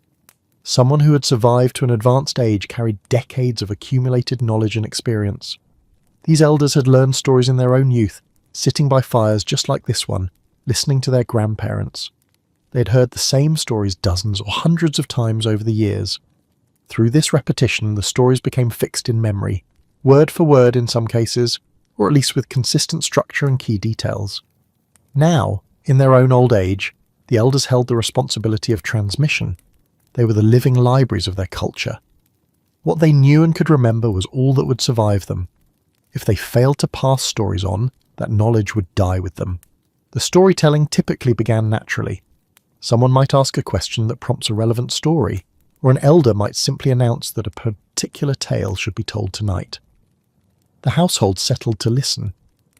Someone who had survived to an advanced age carried decades of accumulated knowledge and experience. These elders had learned stories in their own youth, sitting by fires just like this one, listening to their grandparents. They had heard the same stories dozens or hundreds of times over the years. Through this repetition, the stories became fixed in memory, word for word in some cases, or at least with consistent structure and key details. Now, in their own old age, the elders held the responsibility of transmission. They were the living libraries of their culture. What they knew and could remember was all that would survive them. If they failed to pass stories on, that knowledge would die with them. The storytelling typically began naturally. Someone might ask a question that prompts a relevant story, or an elder might simply announce that a particular tale should be told tonight. The household settled to listen.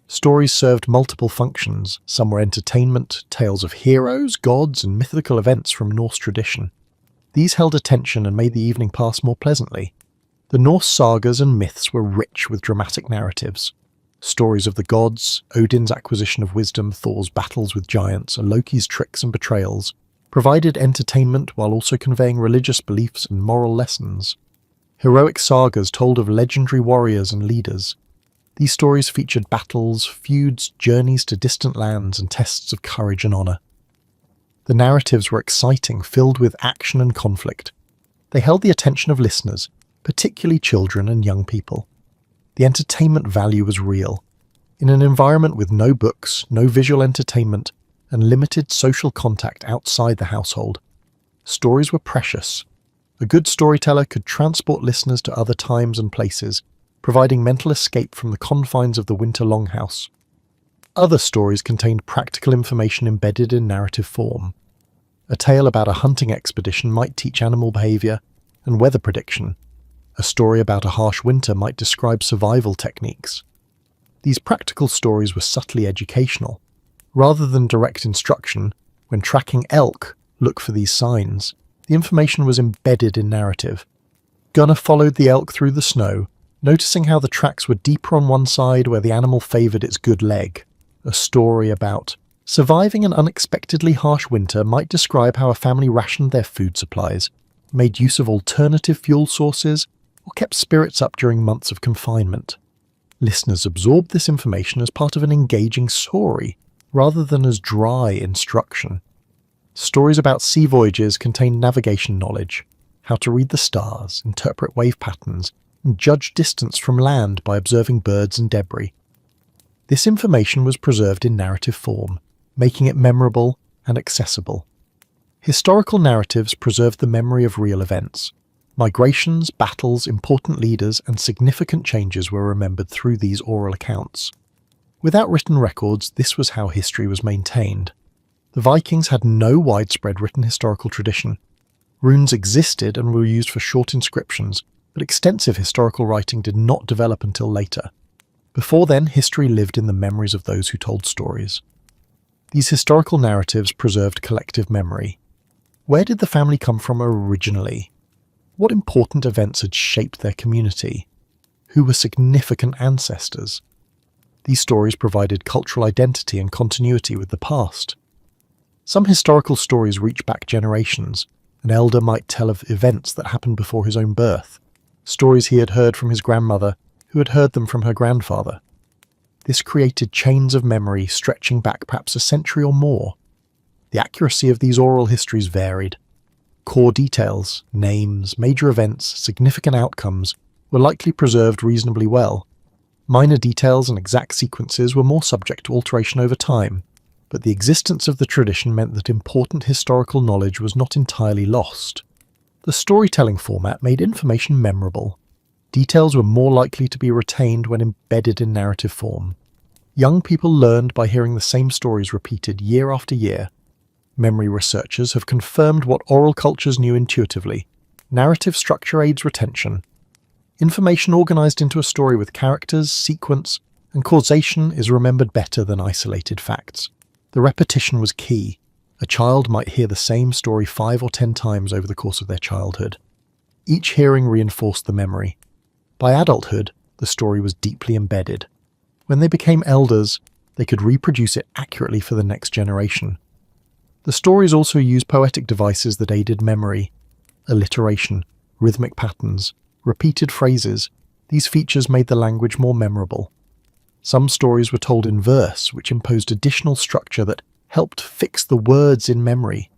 Stories served multiple functions. Some were entertainment, tales of heroes, gods, and mythical events from Norse tradition. These held attention and made the evening pass more pleasantly. The Norse sagas and myths were rich with dramatic narratives. Stories of the gods, Odin's acquisition of wisdom, Thor's battles with giants, and Loki's tricks and betrayals, provided entertainment while also conveying religious beliefs and moral lessons. Heroic sagas told of legendary warriors and leaders. These stories featured battles, feuds, journeys to distant lands, and tests of courage and honor. The narratives were exciting, filled with action and conflict. They held the attention of listeners, particularly children and young people. The entertainment value was real. In an environment with no books, no visual entertainment, and limited social contact outside the household, stories were precious. A good storyteller could transport listeners to other times and places, providing mental escape from the confines of the winter longhouse. Other stories contained practical information embedded in narrative form. A tale about a hunting expedition might teach animal behavior and weather prediction. A story about a harsh winter might describe survival techniques. These practical stories were subtly educational. Rather than direct instruction, when tracking elk, look for these signs. The information was embedded in narrative. Gunnar followed the elk through the snow, noticing how the tracks were deeper on one side where the animal favoured its good leg. A story about surviving an unexpectedly harsh winter might describe how a family rationed their food supplies, made use of alternative fuel sources, or kept spirits up during months of confinement. Listeners absorbed this information as part of an engaging story, rather than as dry instruction. Stories about sea voyages contained navigation knowledge, how to read the stars, interpret wave patterns, and judge distance from land by observing birds and debris. This information was preserved in narrative form, making it memorable and accessible. Historical narratives preserved the memory of real events. Migrations, battles, important leaders, and significant changes were remembered through these oral accounts. Without written records, this was how history was maintained. The Vikings had no widespread written historical tradition. Runes existed and were used for short inscriptions, but extensive historical writing did not develop until later. Before then, history lived in the memories of those who told stories. These historical narratives preserved collective memory. Where did the family come from originally? What important events had shaped their community? Who were significant ancestors? These stories provided cultural identity and continuity with the past. Some historical stories reach back generations. An elder might tell of events that happened before his own birth, stories he had heard from his grandmother, who had heard them from her grandfather. This created chains of memory stretching back perhaps a century or more. The accuracy of these oral histories varied. Core details, names, major events, significant outcomes were likely preserved reasonably well. Minor details and exact sequences were more subject to alteration over time, but the existence of the tradition meant that important historical knowledge was not entirely lost. The storytelling format made information memorable. Details were more likely to be retained when embedded in narrative form. Young people learned by hearing the same stories repeated year after year. Memory researchers have confirmed what oral cultures knew intuitively. Narrative structure aids retention. Information organized into a story with characters, sequence, and causation is remembered better than isolated facts. The repetition was key. A child might hear the same story 5 or 10 times over the course of their childhood. Each hearing reinforced the memory. By adulthood, the story was deeply embedded. When they became elders, they could reproduce it accurately for the next generation. The stories also used poetic devices that aided memory. Alliteration, rhythmic patterns, repeated phrases, these features made the language more memorable. Some stories were told in verse, which imposed additional structure that helped fix the words in memory.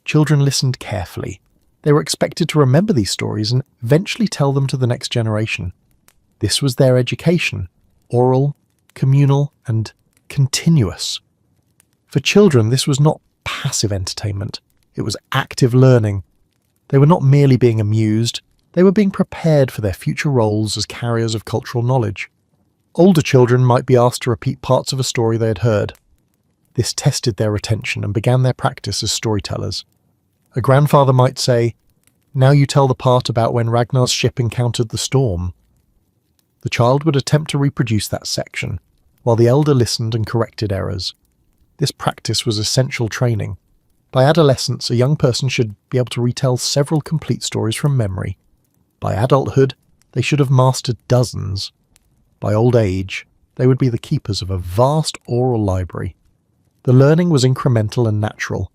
Children listened carefully. They were expected to remember these stories and eventually tell them to the next generation. This was their education, oral, communal, and continuous. For children, this was not passive entertainment. It was active learning. They were not merely being amused, they were being prepared for their future roles as carriers of cultural knowledge. Older children might be asked to repeat parts of a story they had heard. This tested their retention and began their practice as storytellers. A grandfather might say, "Now you tell the part about when Ragnar's ship encountered the storm." The child would attempt to reproduce that section, while the elder listened and corrected errors. This practice was essential training. By adolescence, a young person should be able to retell several complete stories from memory. By adulthood, they should have mastered dozens. By old age, they would be the keepers of a vast oral library. The learning was incremental and natural.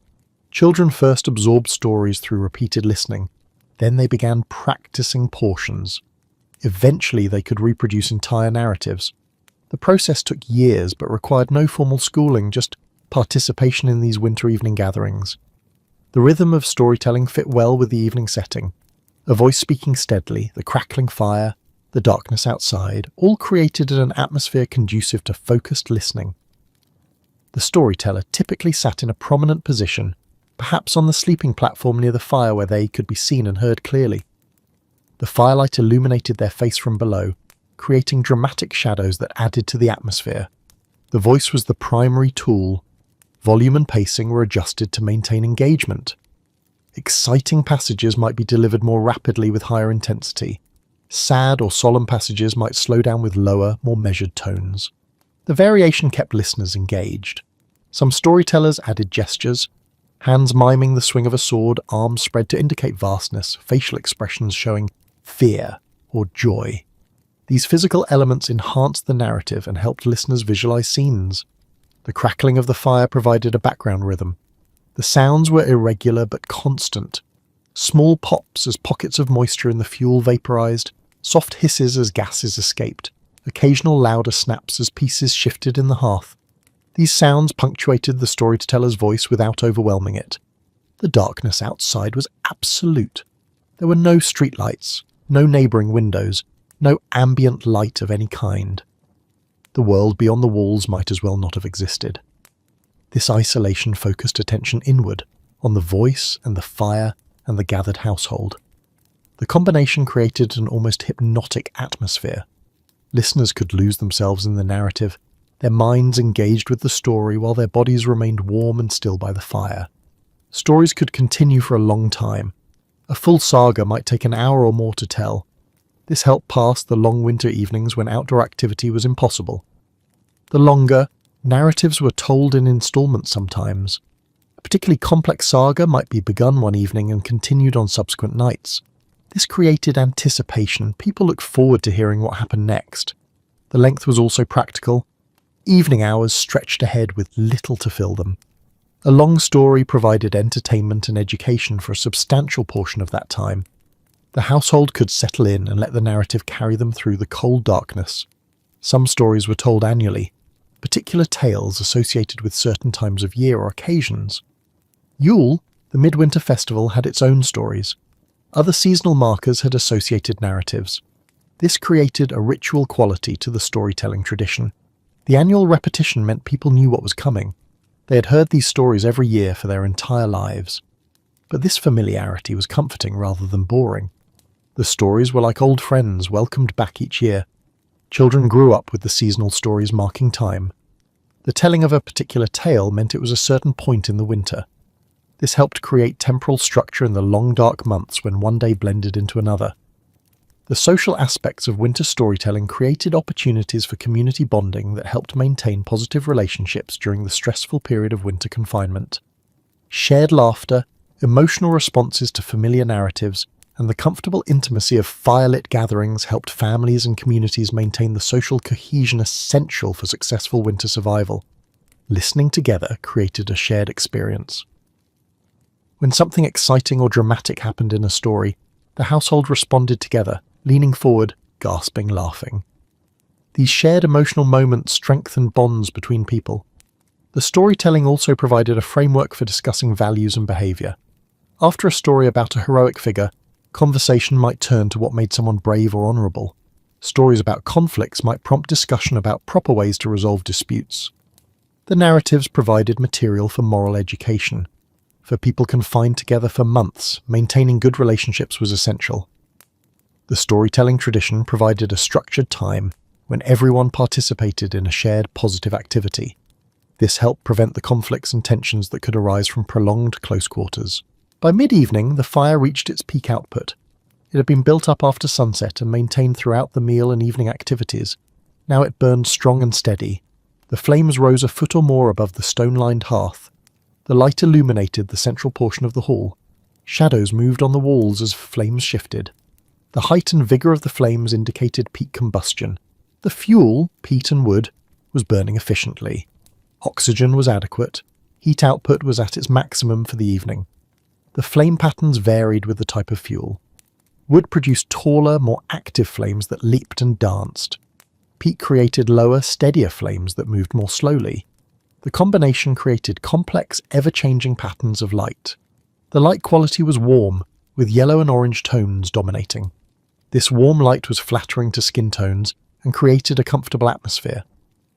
Children first absorbed stories through repeated listening. Then they began practicing portions. Eventually, they could reproduce entire narratives. The process took years but required no formal schooling, just participation in these winter evening gatherings. The rhythm of storytelling fit well with the evening setting. A voice speaking steadily, the crackling fire, the darkness outside, all created an atmosphere conducive to focused listening. The storyteller typically sat in a prominent position, perhaps on the sleeping platform near the fire where they could be seen and heard clearly. The firelight illuminated their face from below, creating dramatic shadows that added to the atmosphere. The voice was the primary tool. Volume and pacing were adjusted to maintain engagement. Exciting passages might be delivered more rapidly with higher intensity. Sad or solemn passages might slow down with lower, more measured tones. The variation kept listeners engaged. Some storytellers added gestures, hands miming the swing of a sword, arms spread to indicate vastness, facial expressions showing fear or joy. These physical elements enhanced the narrative and helped listeners visualize scenes. The crackling of the fire provided a background rhythm. The sounds were irregular but constant. Small pops as pockets of moisture in the fuel vaporized, soft hisses as gases escaped, occasional louder snaps as pieces shifted in the hearth. These sounds punctuated the storyteller's voice without overwhelming it. The darkness outside was absolute. There were no streetlights, no neighbouring windows, no ambient light of any kind. The world beyond the walls might as well not have existed. This isolation focused attention inward, on the voice and the fire and the gathered household. The combination created an almost hypnotic atmosphere. Listeners could lose themselves in the narrative, their minds engaged with the story while their bodies remained warm and still by the fire. Stories could continue for a long time. A full saga might take an hour or more to tell. This helped pass the long winter evenings when outdoor activity was impossible. The longer, narratives were told in installments sometimes. A particularly complex saga might be begun one evening and continued on subsequent nights. This created anticipation. People looked forward to hearing what happened next. The length was also practical. Evening hours stretched ahead with little to fill them. A long story provided entertainment and education for a substantial portion of that time. The household could settle in and let the narrative carry them through the cold darkness. Some stories were told annually, particular tales associated with certain times of year or occasions. Yule, the midwinter festival, had its own stories. Other seasonal markers had associated narratives. This created a ritual quality to the storytelling tradition. The annual repetition meant people knew what was coming. They had heard these stories every year for their entire lives. But this familiarity was comforting rather than boring. The stories were like old friends welcomed back each year. Children grew up with the seasonal stories marking time. The telling of a particular tale meant it was a certain point in the winter. This helped create temporal structure in the long dark months when one day blended into another. The social aspects of winter storytelling created opportunities for community bonding that helped maintain positive relationships during the stressful period of winter confinement. Shared laughter, emotional responses to familiar narratives, and the comfortable intimacy of firelit gatherings helped families and communities maintain the social cohesion essential for successful winter survival. Listening together created a shared experience. When something exciting or dramatic happened in a story, the household responded together, leaning forward, gasping, laughing. These shared emotional moments strengthened bonds between people. The storytelling also provided a framework for discussing values and behaviour. After a story about a heroic figure, conversation might turn to what made someone brave or honourable. Stories about conflicts might prompt discussion about proper ways to resolve disputes. The narratives provided material for moral education. For people confined together for months, maintaining good relationships was essential. The storytelling tradition provided a structured time when everyone participated in a shared positive activity. This helped prevent the conflicts and tensions that could arise from prolonged close quarters. By mid-evening, the fire reached its peak output. It had been built up after sunset and maintained throughout the meal and evening activities. Now it burned strong and steady. The flames rose a foot or more above the stone-lined hearth. The light illuminated the central portion of the hall. Shadows moved on the walls as flames shifted. The height and vigour of the flames indicated peak combustion. The fuel, peat and wood, was burning efficiently. Oxygen was adequate. Heat output was at its maximum for the evening. The flame patterns varied with the type of fuel. Wood produced taller, more active flames that leaped and danced. Peat created lower, steadier flames that moved more slowly. The combination created complex, ever-changing patterns of light. The light quality was warm, with yellow and orange tones dominating. This warm light was flattering to skin tones and created a comfortable atmosphere.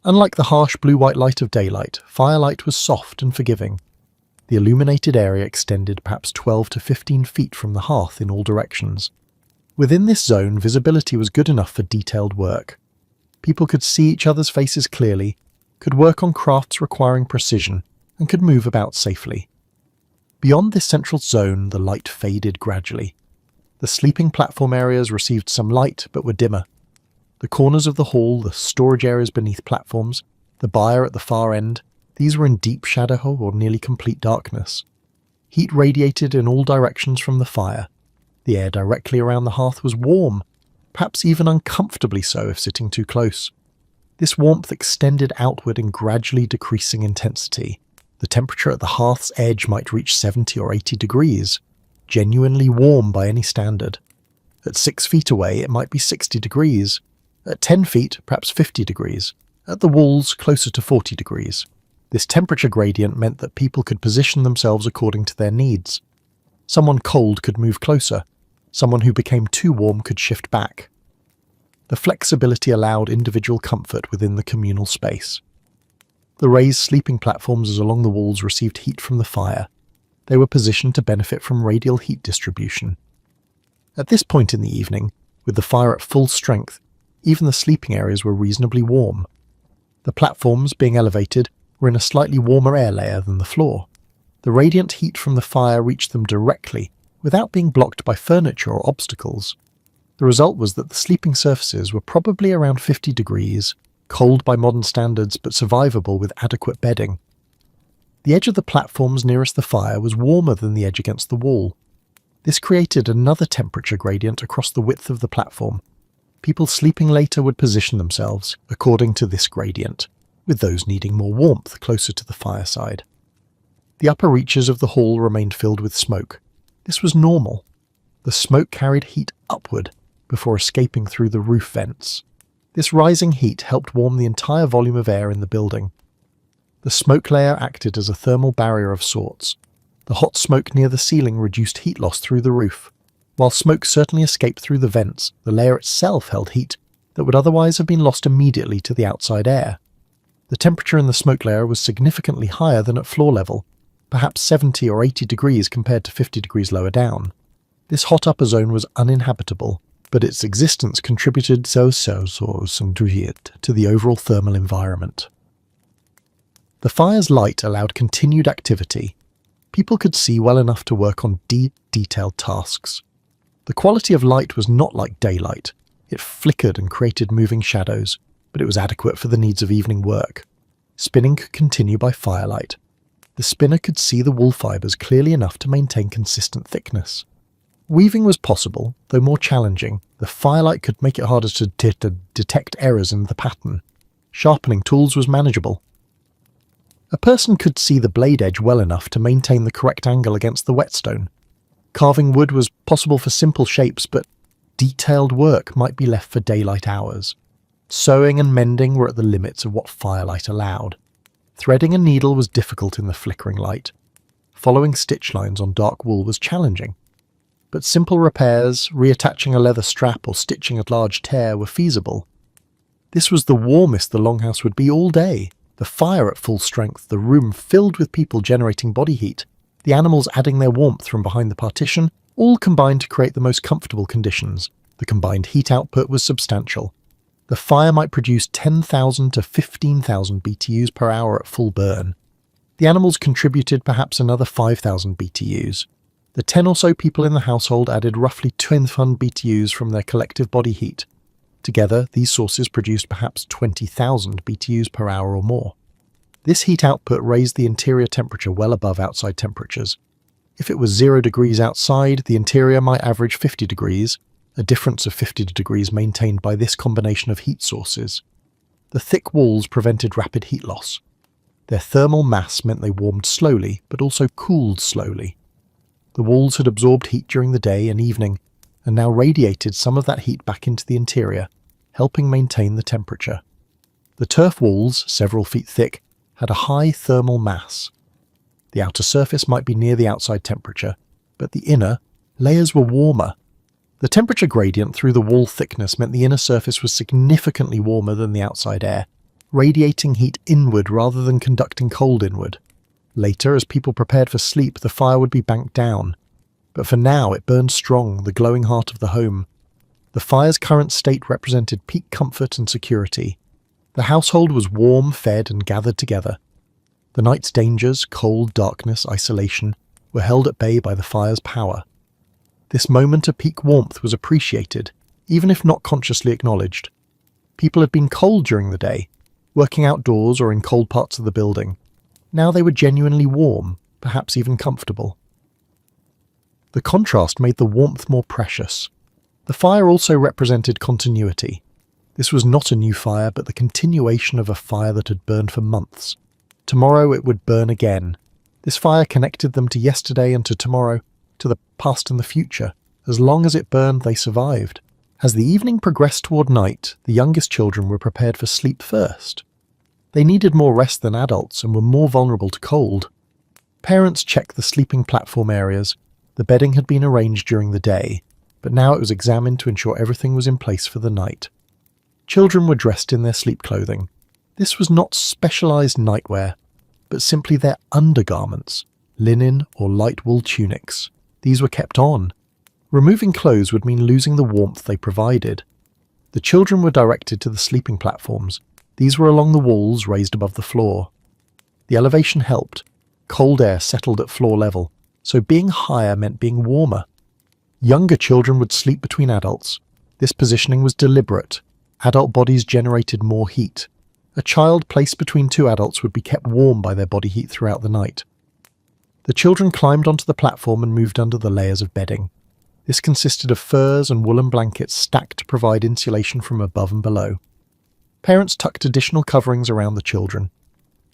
Unlike the harsh blue-white light of daylight, firelight was soft and forgiving. The illuminated area extended perhaps 12 to 15 feet from the hearth in all directions. Within this zone, visibility was good enough for detailed work. People could see each other's faces clearly, could work on crafts requiring precision, and could move about safely. Beyond this central zone, the light faded gradually. The sleeping platform areas received some light, but were dimmer. The corners of the hall, the storage areas beneath platforms, the byre at the far end, these were in deep shadow or nearly complete darkness. Heat radiated in all directions from the fire. The air directly around the hearth was warm, perhaps even uncomfortably so if sitting too close. This warmth extended outward in gradually decreasing intensity. The temperature at the hearth's edge might reach 70 or 80 degrees, genuinely warm by any standard. At 6 feet away, it might be 60 degrees. At 10 feet, perhaps 50 degrees. At the walls, closer to 40 degrees. This temperature gradient meant that people could position themselves according to their needs. Someone cold could move closer. Someone who became too warm could shift back. The flexibility allowed individual comfort within the communal space. The raised sleeping platforms along the walls received heat from the fire. They were positioned to benefit from radial heat distribution. At this point in the evening, with the fire at full strength, even the sleeping areas were reasonably warm. The platforms, being elevated, were in a slightly warmer air layer than the floor. The radiant heat from the fire reached them directly, without being blocked by furniture or obstacles. The result was that the sleeping surfaces were probably around 50 degrees, cold by modern standards but survivable with adequate bedding. The edge of the platforms nearest the fire was warmer than the edge against the wall. This created another temperature gradient across the width of the platform. People sleeping later would position themselves according to this gradient, with those needing more warmth closer to the fireside. The upper reaches of the hall remained filled with smoke. This was normal. The smoke carried heat upward before escaping through the roof vents. This rising heat helped warm the entire volume of air in the building. The smoke layer acted as a thermal barrier of sorts. The hot smoke near the ceiling reduced heat loss through the roof. While smoke certainly escaped through the vents, the layer itself held heat that would otherwise have been lost immediately to the outside air. The temperature in the smoke layer was significantly higher than at floor level, perhaps 70 or 80 degrees compared to 50 degrees lower down. This hot upper zone was uninhabitable, but its existence contributed to the overall thermal environment. The fire's light allowed continued activity. People could see well enough to work on detailed tasks. The quality of light was not like daylight. It flickered and created moving shadows, but it was adequate for the needs of evening work. Spinning could continue by firelight. The spinner could see the wool fibers clearly enough to maintain consistent thickness. Weaving was possible, though more challenging. The firelight could make it harder to detect errors in the pattern. Sharpening tools was manageable. A person could see the blade edge well enough to maintain the correct angle against the whetstone. Carving wood was possible for simple shapes, but detailed work might be left for daylight hours. Sewing and mending were at the limits of what firelight allowed. Threading a needle was difficult in the flickering light. Following stitch lines on dark wool was challenging. But simple repairs, reattaching a leather strap or stitching a large tear were feasible. This was the warmest the longhouse would be all day. The fire at full strength, the room filled with people generating body heat, the animals adding their warmth from behind the partition, all combined to create the most comfortable conditions. The combined heat output was substantial. The fire might produce 10,000 to 15,000 BTUs per hour at full burn. The animals contributed perhaps another 5,000 BTUs. The 10 or so people in the household added roughly 2,000 BTUs from their collective body heat. Together, these sources produced perhaps 20,000 BTUs per hour or more. This heat output raised the interior temperature well above outside temperatures. If it was 0 degrees outside, the interior might average 50 degrees, a difference of 50 degrees maintained by this combination of heat sources. The thick walls prevented rapid heat loss. Their thermal mass meant they warmed slowly, but also cooled slowly. The walls had absorbed heat during the day and evening, and now radiated some of that heat back into the interior, helping maintain the temperature. The turf walls, several feet thick, had a high thermal mass. The outer surface might be near the outside temperature, but the inner layers were warmer. The temperature gradient through the wall thickness meant the inner surface was significantly warmer than the outside air, radiating heat inward rather than conducting cold inward. Later, as people prepared for sleep, the fire would be banked down. But for now, it burned strong, the glowing heart of the home. The fire's current state represented peak comfort and security. The household was warm, fed, and gathered together. The night's dangers, cold, darkness, isolation, were held at bay by the fire's power. This moment of peak warmth was appreciated, even if not consciously acknowledged. People had been cold during the day, working outdoors or in cold parts of the building. Now they were genuinely warm, perhaps even comfortable. The contrast made the warmth more precious. The fire also represented continuity. This was not a new fire, but the continuation of a fire that had burned for months. Tomorrow it would burn again. This fire connected them to yesterday and to tomorrow, to the past and the future. As long as it burned, they survived. As the evening progressed toward night, the youngest children were prepared for sleep first. They needed more rest than adults and were more vulnerable to cold. Parents checked the sleeping platform areas. The bedding had been arranged during the day, but now it was examined to ensure everything was in place for the night. Children were dressed in their sleep clothing. This was not specialized nightwear, but simply their undergarments, linen or light wool tunics. These were kept on. Removing clothes would mean losing the warmth they provided. The children were directed to the sleeping platforms. These were along the walls raised above the floor. The elevation helped. Cold air settled at floor level, so being higher meant being warmer. Younger children would sleep between adults. This positioning was deliberate. Adult bodies generated more heat. A child placed between two adults would be kept warm by their body heat throughout the night. The children climbed onto the platform and moved under the layers of bedding. This consisted of furs and woolen blankets stacked to provide insulation from above and below. Parents tucked additional coverings around the children.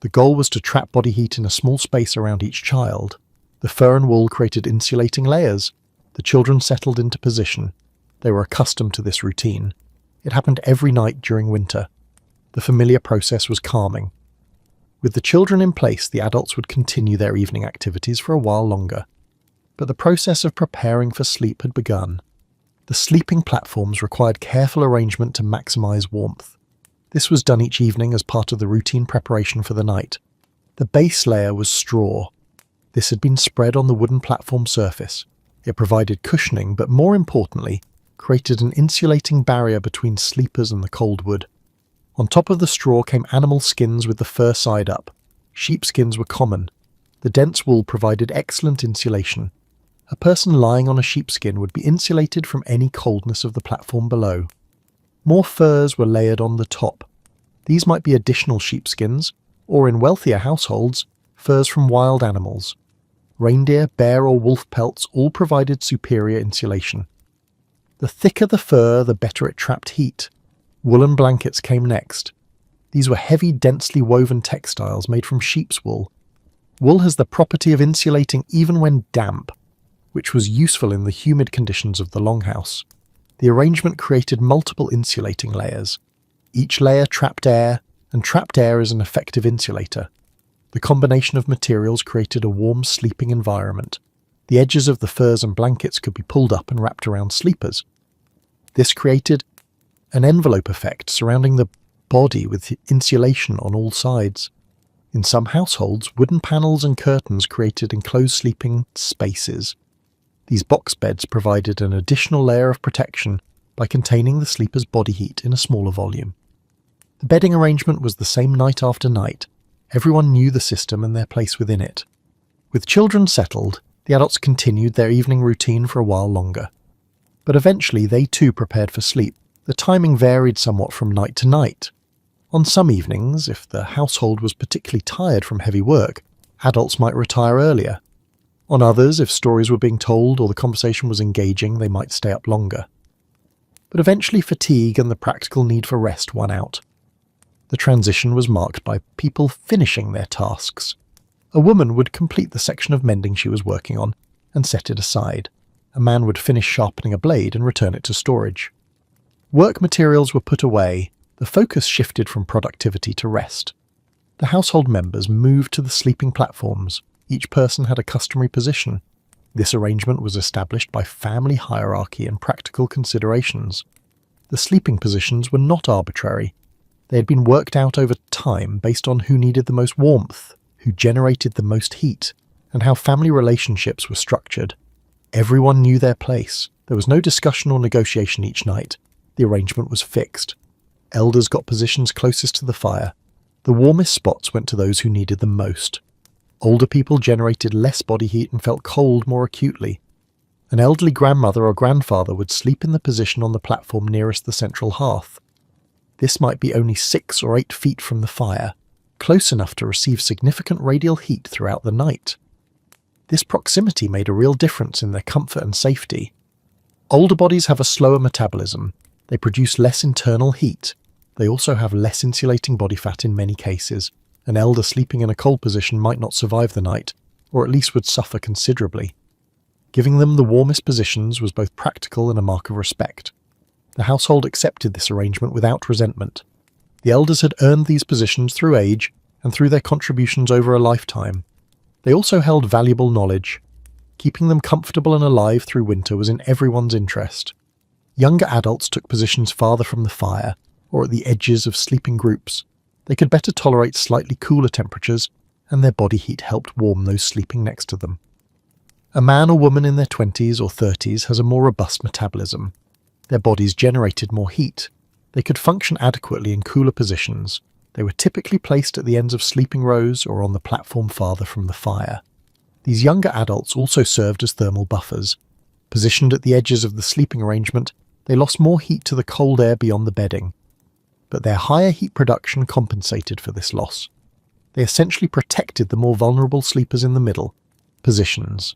The goal was to trap body heat in a small space around each child. The fur and wool created insulating layers. The children settled into position. They were accustomed to this routine. It happened every night during winter. The familiar process was calming. With the children in place, the adults would continue their evening activities for a while longer. But the process of preparing for sleep had begun. The sleeping platforms required careful arrangement to maximize warmth. This was done each evening as part of the routine preparation for the night. The base layer was straw. This had been spread on the wooden platform surface. It provided cushioning, but more importantly, created an insulating barrier between sleepers and the cold wood. On top of the straw came animal skins with the fur side up. Sheepskins were common. The dense wool provided excellent insulation. A person lying on a sheepskin would be insulated from any coldness of the platform below. More furs were layered on the top. These might be additional sheepskins, or in wealthier households, furs from wild animals. Reindeer, bear or wolf pelts all provided superior insulation. The thicker the fur, the better it trapped heat. Woolen blankets came next. These were heavy, densely woven textiles made from sheep's wool. Wool has the property of insulating even when damp, which was useful in the humid conditions of the longhouse. The arrangement created multiple insulating layers. Each layer trapped air, and trapped air is an effective insulator. The combination of materials created a warm sleeping environment. The edges of the furs and blankets could be pulled up and wrapped around sleepers. This created an envelope effect surrounding the body with insulation on all sides. In some households, wooden panels and curtains created enclosed sleeping spaces. These box beds provided an additional layer of protection by containing the sleeper's body heat in a smaller volume. The bedding arrangement was the same night after night. Everyone knew the system and their place within it. With children settled, the adults continued their evening routine for a while longer. But eventually they too prepared for sleep. The timing varied somewhat from night to night. On some evenings, if the household was particularly tired from heavy work, adults might retire earlier. On others, if stories were being told or the conversation was engaging, they might stay up longer. But eventually fatigue and the practical need for rest won out. The transition was marked by people finishing their tasks. A woman would complete the section of mending she was working on and set it aside. A man would finish sharpening a blade and return it to storage. Work materials were put away. The focus shifted from productivity to rest. The household members moved to the sleeping platforms. Each person had a customary position. This arrangement was established by family hierarchy and practical considerations. The sleeping positions were not arbitrary. They had been worked out over time based on who needed the most warmth, who generated the most heat, and how family relationships were structured. Everyone knew their place. There was no discussion or negotiation each night. The arrangement was fixed. Elders got positions closest to the fire. The warmest spots went to those who needed them most. Older people generated less body heat and felt cold more acutely. An elderly grandmother or grandfather would sleep in the position on the platform nearest the central hearth. This might be only 6 or 8 feet from the fire, close enough to receive significant radial heat throughout the night. This proximity made a real difference in their comfort and safety. Older bodies have a slower metabolism. They produce less internal heat. They also have less insulating body fat in many cases. An elder sleeping in a cold position might not survive the night, or at least would suffer considerably. Giving them the warmest positions was both practical and a mark of respect. The household accepted this arrangement without resentment. The elders had earned these positions through age and through their contributions over a lifetime. They also held valuable knowledge. Keeping them comfortable and alive through winter was in everyone's interest. Younger adults took positions farther from the fire, or at the edges of sleeping groups. They could better tolerate slightly cooler temperatures, and their body heat helped warm those sleeping next to them. A man or woman in their 20s or 30s has a more robust metabolism. Their bodies generated more heat. They could function adequately in cooler positions. They were typically placed at the ends of sleeping rows or on the platform farther from the fire. These younger adults also served as thermal buffers. Positioned at the edges of the sleeping arrangement, they lost more heat to the cold air beyond the bedding. But their higher heat production compensated for this loss. They essentially protected the more vulnerable sleepers in the middle positions.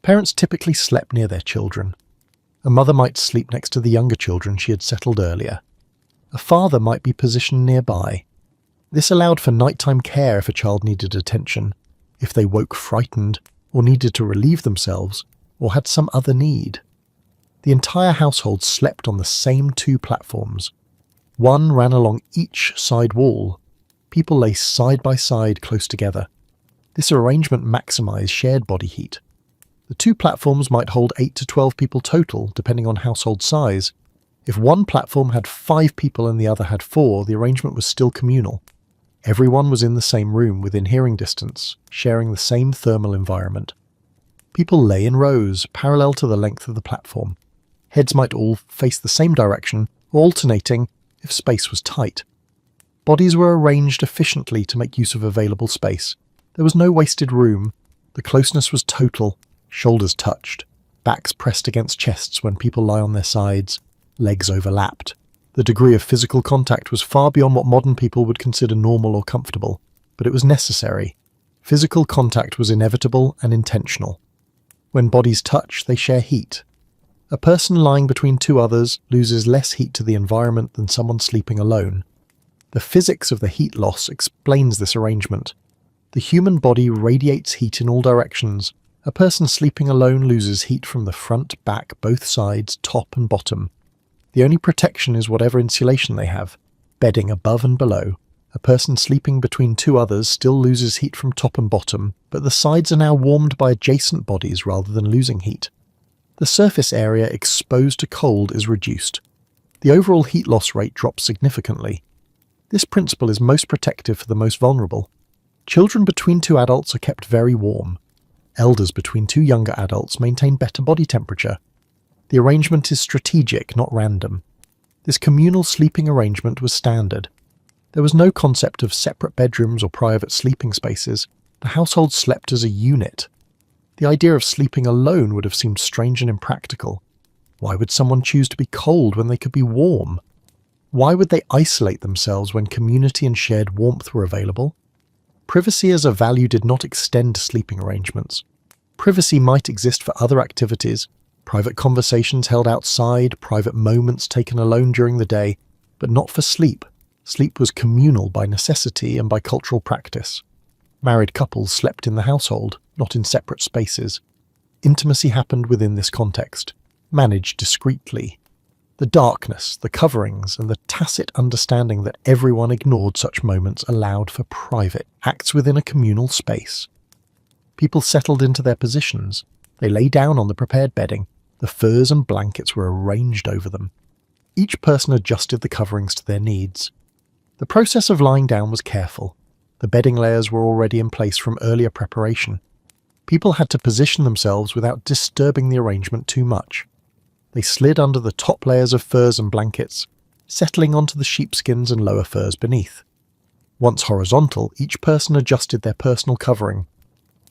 Parents typically slept near their children. A mother might sleep next to the younger children she had settled earlier. A father might be positioned nearby. This allowed for nighttime care if a child needed attention, if they woke frightened, or needed to relieve themselves, or had some other need. The entire household slept on the same two platforms. One ran along each side wall. People lay side by side close together. This arrangement maximized shared body heat. The two platforms might hold 8 to 12 people total, depending on household size. If one platform had 5 people and the other had 4, the arrangement was still communal. Everyone was in the same room within hearing distance, sharing the same thermal environment. People lay in rows, parallel to the length of the platform. Heads might all face the same direction, alternating if space was tight. Bodies were arranged efficiently to make use of available space. There was no wasted room. The closeness was total. Shoulders touched. Backs pressed against chests when people lie on their sides. Legs overlapped. The degree of physical contact was far beyond what modern people would consider normal or comfortable, but it was necessary. Physical contact was inevitable and intentional. When bodies touch, they share heat. A person lying between two others loses less heat to the environment than someone sleeping alone. The physics of the heat loss explains this arrangement. The human body radiates heat in all directions. A person sleeping alone loses heat from the front, back, both sides, top and bottom. The only protection is whatever insulation they have, bedding above and below. A person sleeping between two others still loses heat from top and bottom, but the sides are now warmed by adjacent bodies rather than losing heat. The surface area exposed to cold is reduced. The overall heat loss rate drops significantly. This principle is most protective for the most vulnerable. Children between two adults are kept very warm. Elders between two younger adults maintain better body temperature. The arrangement is strategic, not random. This communal sleeping arrangement was standard. There was no concept of separate bedrooms or private sleeping spaces. The household slept as a unit. The idea of sleeping alone would have seemed strange and impractical. Why would someone choose to be cold when they could be warm? Why would they isolate themselves when community and shared warmth were available? Privacy as a value did not extend to sleeping arrangements. Privacy might exist for other activities, private conversations held outside, private moments taken alone during the day, but not for sleep. Sleep was communal by necessity and by cultural practice. Married couples slept in the household, not in separate spaces. Intimacy happened within this context, managed discreetly. The darkness, the coverings, and the tacit understanding that everyone ignored such moments allowed for private acts within a communal space. People settled into their positions. They lay down on the prepared bedding. The furs and blankets were arranged over them. Each person adjusted the coverings to their needs. The process of lying down was careful. The bedding layers were already in place from earlier preparation. People had to position themselves without disturbing the arrangement too much. They slid under the top layers of furs and blankets, settling onto the sheepskins and lower furs beneath. Once horizontal, each person adjusted their personal covering.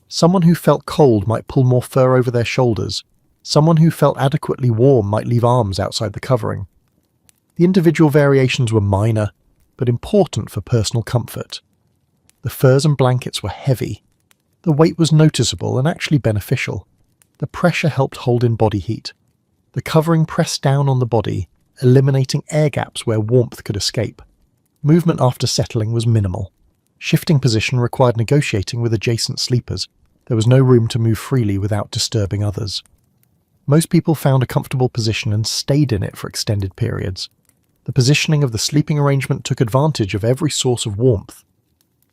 Someone who felt cold might pull more fur over their shoulders. Someone who felt adequately warm might leave arms outside the covering. The individual variations were minor, but important for personal comfort. The furs and blankets were heavy. The weight was noticeable and actually beneficial. The pressure helped hold in body heat. The covering pressed down on the body, eliminating air gaps where warmth could escape. Movement after settling was minimal. Shifting position required negotiating with adjacent sleepers. There was no room to move freely without disturbing others. Most people found a comfortable position and stayed in it for extended periods. The positioning of the sleeping arrangement took advantage of every source of warmth.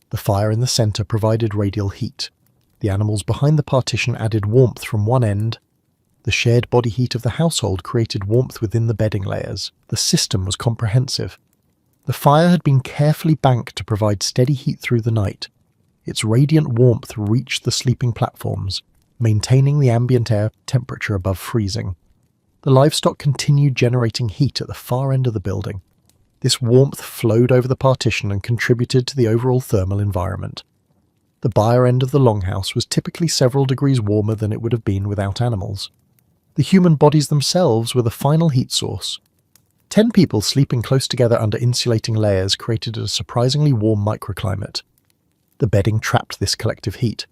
The fire in the center provided radial heat. The The animals behind the partition added warmth from one end. The shared body heat of the household created warmth within the bedding layers. The system was comprehensive. The fire had been carefully banked to provide steady heat through the night. Its radiant warmth reached the sleeping platforms, maintaining the ambient air temperature above freezing. The livestock continued generating heat at the far end of the building. This warmth flowed over the partition and contributed to the overall thermal environment. The byre end of the longhouse was typically several degrees warmer than it would have been without animals. The human bodies themselves were the final heat source. 10 people sleeping close together under insulating layers created a surprisingly warm microclimate. The bedding trapped this collective heat.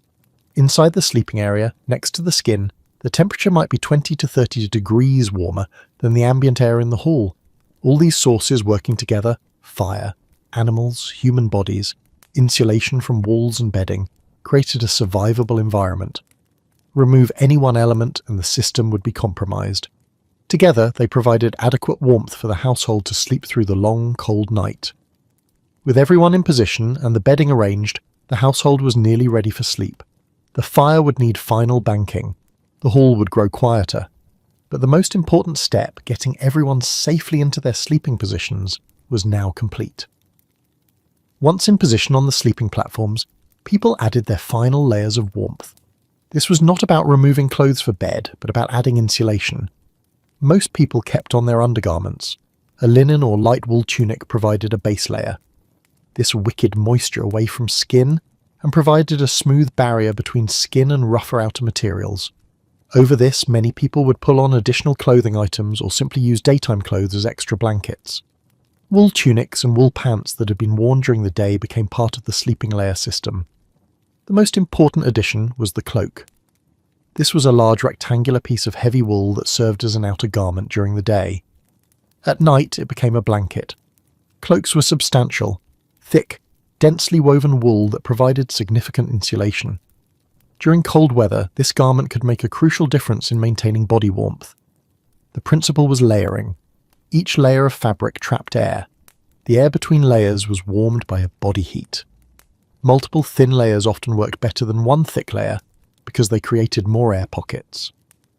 Inside the sleeping area, next to the skin, the temperature might be 20 to 30 degrees warmer than the ambient air in the hall. All these sources working together, fire, animals, human bodies, insulation from walls and bedding, created a survivable environment. Remove any one element and the system would be compromised. Together, they provided adequate warmth for the household to sleep through the long, cold night. With everyone in position and the bedding arranged, the household was nearly ready for sleep. The fire would need final banking. The hall would grow quieter. But the most important step, getting everyone safely into their sleeping positions, was now complete. Once in position on the sleeping platforms, people added their final layers of warmth. This was not about removing clothes for bed, but about adding insulation. Most people kept on their undergarments. A linen or light wool tunic provided a base layer. This wickeded moisture away from skin and provided a smooth barrier between skin and rougher outer materials. Over this, many people would pull on additional clothing items or simply use daytime clothes as extra blankets. Wool tunics and wool pants that had been worn during the day became part of the sleeping layer system. The most important addition was the cloak. This was a large rectangular piece of heavy wool that served as an outer garment during the day. At night, it became a blanket. Cloaks were substantial, thick, densely woven wool that provided significant insulation. During cold weather, this garment could make a crucial difference in maintaining body warmth. The principle was layering. Each layer of fabric trapped air. The air between layers was warmed by a body heat. Multiple thin layers often worked better than one thick layer because they created more air pockets.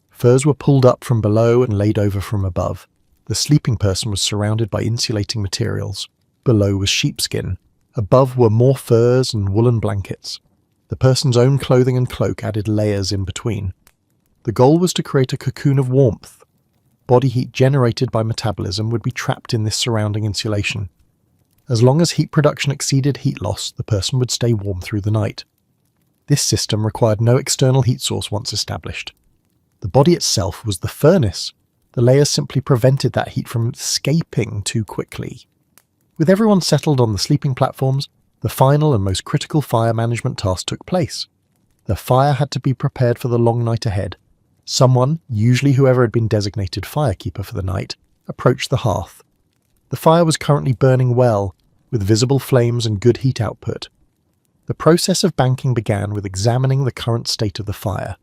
Furs were pulled up from below and laid over from above. The sleeping person was surrounded by insulating materials. Below was sheepskin. Above were more furs and woolen blankets. The person's own clothing and cloak added layers in between. The goal was to create a cocoon of warmth. Body heat generated by metabolism would be trapped in this surrounding insulation. As long as heat production exceeded heat loss, the person would stay warm through the night. This system required no external heat source once established. The body itself was the furnace. The layers simply prevented that heat from escaping too quickly. With everyone settled on the sleeping platforms, the final and most critical fire management task took place. The fire had to be prepared for the long night ahead. Someone, usually whoever had been designated firekeeper for the night, approached the hearth. The fire was currently burning well, with visible flames and good heat output. The process of banking began with examining the current state of the fire.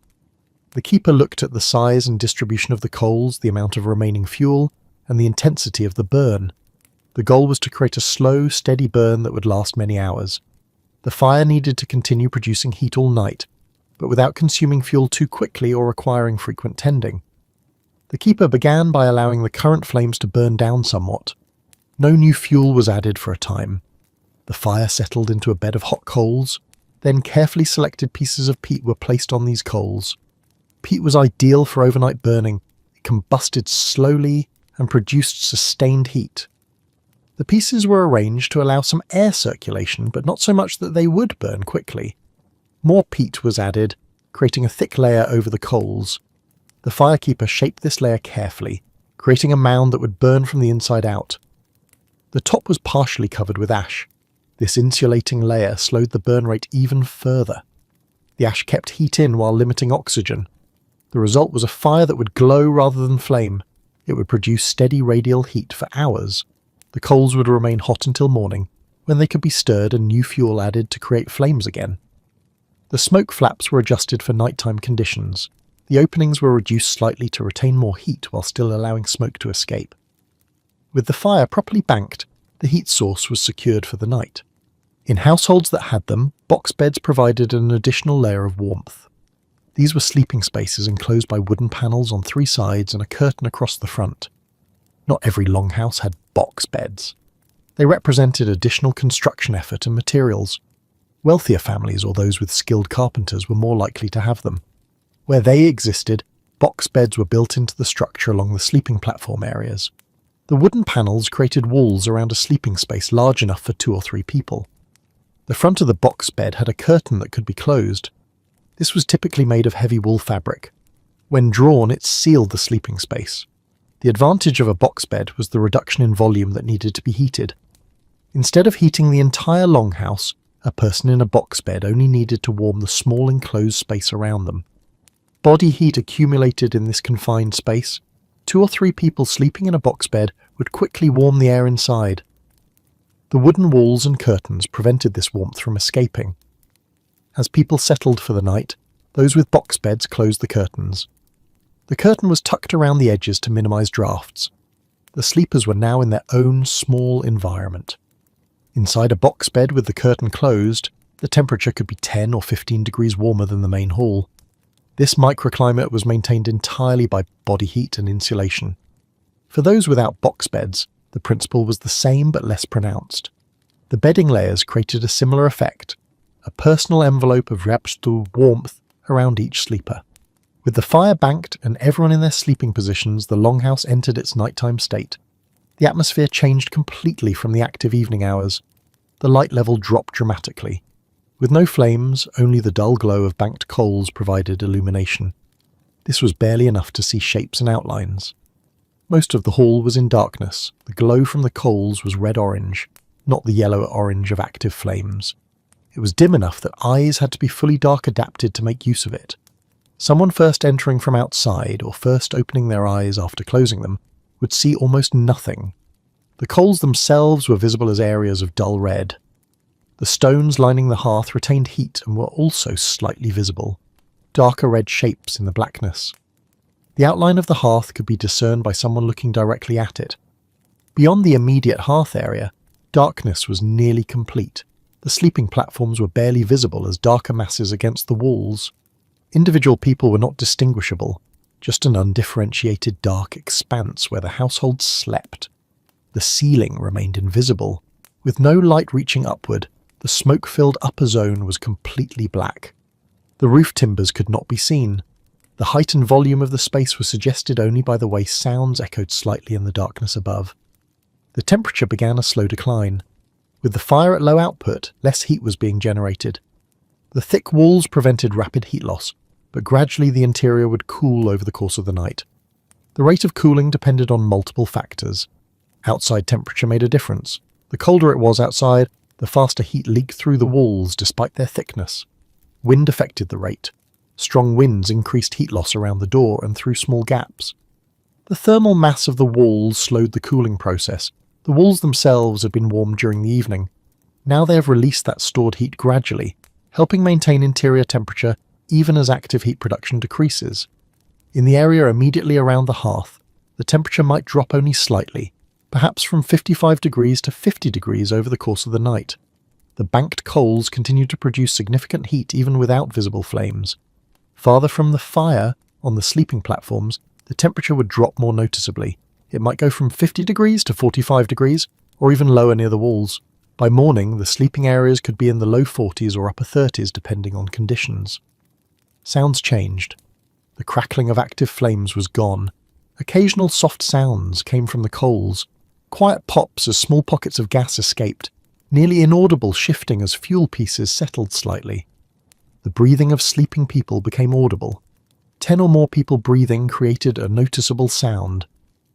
The keeper looked at the size and distribution of the coals, the amount of remaining fuel, and the intensity of the burn. The goal was to create a slow, steady burn that would last many hours. The fire needed to continue producing heat all night, but without consuming fuel too quickly or requiring frequent tending. The keeper began by allowing the current flames to burn down somewhat. No new fuel was added for a time. The fire settled into a bed of hot coals. Then carefully selected pieces of peat were placed on these coals. Peat was ideal for overnight burning. It combusted slowly and produced sustained heat. The pieces were arranged to allow some air circulation, but not so much that they would burn quickly. More peat was added, creating a thick layer over the coals. The firekeeper shaped this layer carefully, creating a mound that would burn from the inside out. The top was partially covered with ash. This insulating layer slowed the burn rate even further. The ash kept heat in while limiting oxygen. The result was a fire that would glow rather than flame. It would produce steady radial heat for hours. The coals would remain hot until morning, when they could be stirred and new fuel added to create flames again. The smoke flaps were adjusted for nighttime conditions. The openings were reduced slightly to retain more heat while still allowing smoke to escape. With the fire properly banked, the heat source was secured for the night. In households that had them, box beds provided an additional layer of warmth. These were sleeping spaces enclosed by wooden panels on 3 sides and a curtain across the front. Not every longhouse had box beds. They represented additional construction effort and materials. Wealthier families or those with skilled carpenters were more likely to have them. Where they existed, box beds were built into the structure along the sleeping platform areas. The wooden panels created walls around a sleeping space large enough for 2 or 3 people. The front of the box bed had a curtain that could be closed. This was typically made of heavy wool fabric. When drawn, it sealed the sleeping space. The advantage of a box bed was the reduction in volume that needed to be heated. Instead of heating the entire longhouse, a person in a box bed only needed to warm the small enclosed space around them. Body heat accumulated in this confined space. 2 or 3 people sleeping in a box bed would quickly warm the air inside. The wooden walls and curtains prevented this warmth from escaping. As people settled for the night, those with box beds closed the curtains. The curtain was tucked around the edges to minimize drafts. The sleepers were now in their own small environment. Inside a box bed with the curtain closed, the temperature could be 10 or 15 degrees warmer than the main hall. This microclimate was maintained entirely by body heat and insulation. For those without box beds, the principle was the same but less pronounced. The bedding layers created a similar effect, a personal envelope of Rapstu warmth around each sleeper. With the fire banked and everyone in their sleeping positions, the longhouse entered its nighttime state. The atmosphere changed completely from the active evening hours. The light level dropped dramatically. With no flames, only the dull glow of banked coals provided illumination. This was barely enough to see shapes and outlines. Most of the hall was in darkness. The glow from the coals was red-orange, not the yellow-orange of active flames. It was dim enough that eyes had to be fully dark adapted to make use of it. Someone first entering from outside, or first opening their eyes after closing them, would see almost nothing. The coals themselves were visible as areas of dull red. The stones lining the hearth retained heat and were also slightly visible, darker red shapes in the blackness. The outline of the hearth could be discerned by someone looking directly at it. Beyond the immediate hearth area, darkness was nearly complete. The sleeping platforms were barely visible as darker masses against the walls. Individual people were not distinguishable, just an undifferentiated dark expanse where the household slept. The ceiling remained invisible. With no light reaching upward, the smoke-filled upper zone was completely black. The roof timbers could not be seen. The height and volume of the space was suggested only by the way sounds echoed slightly in the darkness above. The temperature began a slow decline. With the fire at low output, less heat was being generated. The thick walls prevented rapid heat loss, but gradually the interior would cool over the course of the night. The rate of cooling depended on multiple factors. Outside temperature made a difference. The colder it was outside, the faster heat leaked through the walls despite their thickness. Wind affected the rate. Strong winds increased heat loss around the door and through small gaps. The thermal mass of the walls slowed the cooling process. The walls themselves had been warmed during the evening. Now they have released that stored heat gradually, helping maintain interior temperature even as active heat production decreases. In the area immediately around the hearth, the temperature might drop only slightly, perhaps from 55 degrees to 50 degrees over the course of the night. The banked coals continued to produce significant heat even without visible flames. Farther from the fire, on the sleeping platforms, the temperature would drop more noticeably. It might go from 50 degrees to 45 degrees, or even lower near the walls. By morning, the sleeping areas could be in the low 40s or upper 30s depending on conditions. Sounds changed. The crackling of active flames was gone. Occasional soft sounds came from the coals. Quiet pops as small pockets of gas escaped, nearly inaudible shifting as fuel pieces settled slightly. The breathing of sleeping people became audible. 10 or more people breathing created a noticeable sound,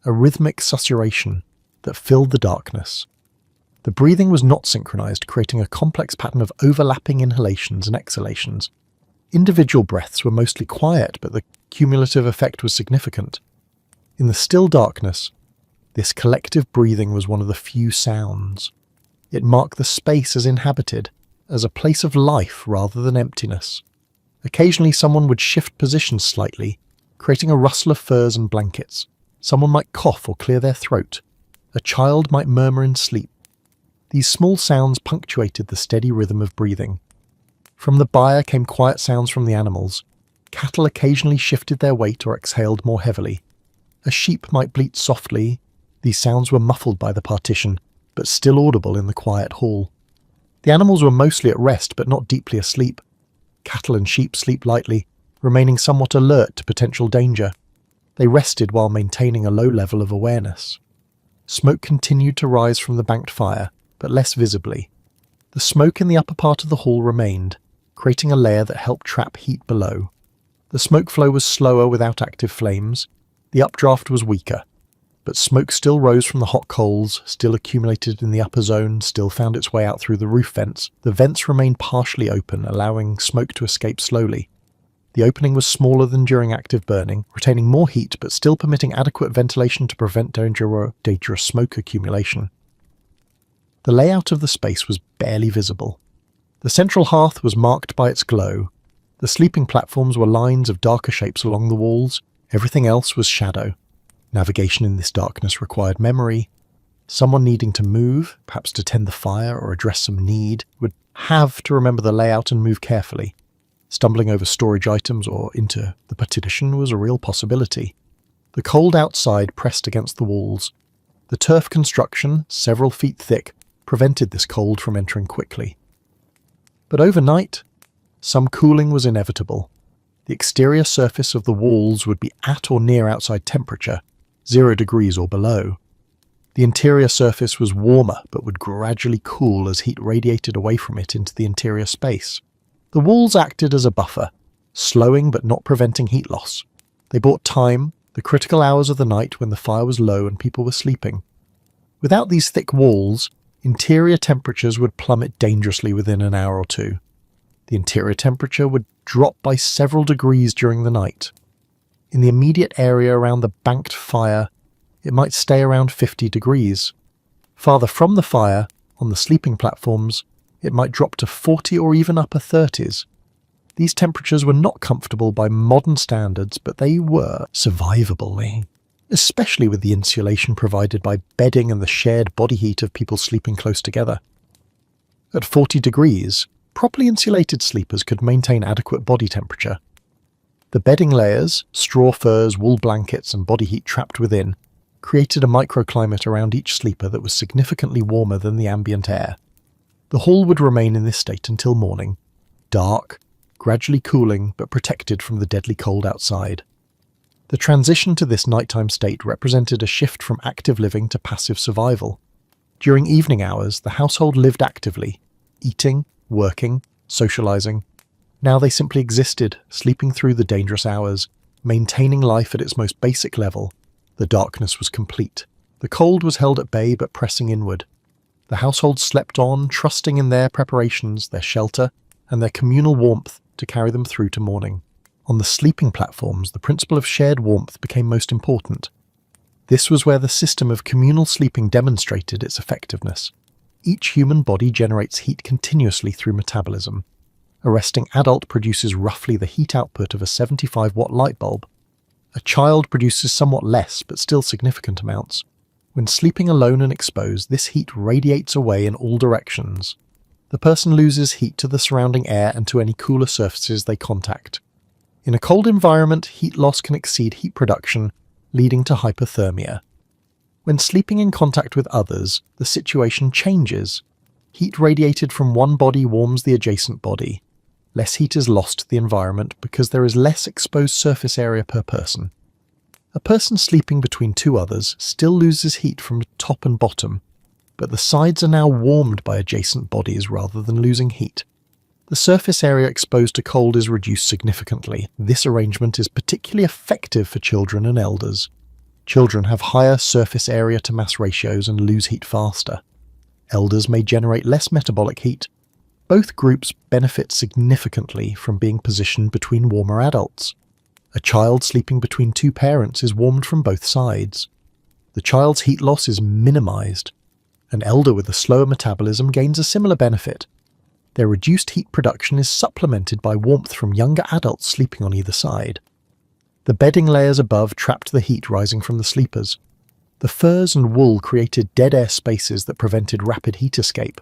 a rhythmic susurration that filled the darkness. The breathing was not synchronized, creating a complex pattern of overlapping inhalations and exhalations. Individual breaths were mostly quiet, but the cumulative effect was significant. In the still darkness, this collective breathing was one of the few sounds. It marked the space as inhabited, as a place of life rather than emptiness. Occasionally someone would shift positions slightly, creating a rustle of furs and blankets. Someone might cough or clear their throat. A child might murmur in sleep. These small sounds punctuated the steady rhythm of breathing. From the byre came quiet sounds from the animals. Cattle occasionally shifted their weight or exhaled more heavily. A sheep might bleat softly. These sounds were muffled by the partition, but still audible in the quiet hall. The animals were mostly at rest, but not deeply asleep. Cattle and sheep sleep lightly, remaining somewhat alert to potential danger. They rested while maintaining a low level of awareness. Smoke continued to rise from the banked fire, but less visibly. The smoke in the upper part of the hall remained, creating a layer that helped trap heat below. The smoke flow was slower without active flames. The updraft was weaker, but smoke still rose from the hot coals, still accumulated in the upper zone, still found its way out through the roof vents. The vents remained partially open, allowing smoke to escape slowly. The opening was smaller than during active burning, retaining more heat but still permitting adequate ventilation to prevent dangerous smoke accumulation. The layout of the space was barely visible. The central hearth was marked by its glow. The sleeping platforms were lines of darker shapes along the walls. Everything else was shadow. Navigation in this darkness required memory. Someone needing to move, perhaps to tend the fire or address some need, would have to remember the layout and move carefully. Stumbling over storage items or into the partition was a real possibility. The cold outside pressed against the walls. The turf construction, several feet thick, prevented this cold from entering quickly. But overnight, some cooling was inevitable. The exterior surface of the walls would be at or near outside temperature, 0 degrees or below. The interior surface was warmer but would gradually cool as heat radiated away from it into the interior space. The walls acted as a buffer, slowing but not preventing heat loss. They bought time, the critical hours of the night when the fire was low and people were sleeping. Without these thick walls, interior temperatures would plummet dangerously within an hour or two. The interior temperature would drop by several degrees during the night. In the immediate area around the banked fire, it might stay around 50 degrees. Farther from the fire, on the sleeping platforms, it might drop to 40 or even upper 30s. These temperatures were not comfortable by modern standards, but they were survivable, especially with the insulation provided by bedding and the shared body heat of people sleeping close together. At 40 degrees, properly insulated sleepers could maintain adequate body temperature. The bedding layers, straw furs, wool blankets, and body heat trapped within, created a microclimate around each sleeper that was significantly warmer than the ambient air. The hall would remain in this state until morning, dark, gradually cooling but protected from the deadly cold outside. The transition to this nighttime state represented a shift from active living to passive survival. During evening hours, the household lived actively, eating, working, socializing. Now they simply existed, sleeping through the dangerous hours, maintaining life at its most basic level. The darkness was complete. The cold was held at bay but pressing inward. The household slept on, trusting in their preparations, their shelter, and their communal warmth to carry them through to morning. On the sleeping platforms, the principle of shared warmth became most important. This was where the system of communal sleeping demonstrated its effectiveness. Each human body generates heat continuously through metabolism. A resting adult produces roughly the heat output of a 75-watt light bulb. A child produces somewhat less, but still significant amounts. When sleeping alone and exposed, this heat radiates away in all directions. The person loses heat to the surrounding air and to any cooler surfaces they contact. In a cold environment, heat loss can exceed heat production, leading to hypothermia. When sleeping in contact with others, the situation changes. Heat radiated from one body warms the adjacent body. Less heat is lost to the environment because there is less exposed surface area per person. A person sleeping between two others still loses heat from top and bottom, but the sides are now warmed by adjacent bodies rather than losing heat. The surface area exposed to cold is reduced significantly. This arrangement is particularly effective for children and elders. Children have higher surface area to mass ratios and lose heat faster. Elders may generate less metabolic heat. Both groups benefit significantly from being positioned between warmer adults. A child sleeping between two parents is warmed from both sides. The child's heat loss is minimized. An elder with a slower metabolism gains a similar benefit. Their reduced heat production is supplemented by warmth from younger adults sleeping on either side. The bedding layers above trapped the heat rising from the sleepers. The furs and wool created dead air spaces that prevented rapid heat escape.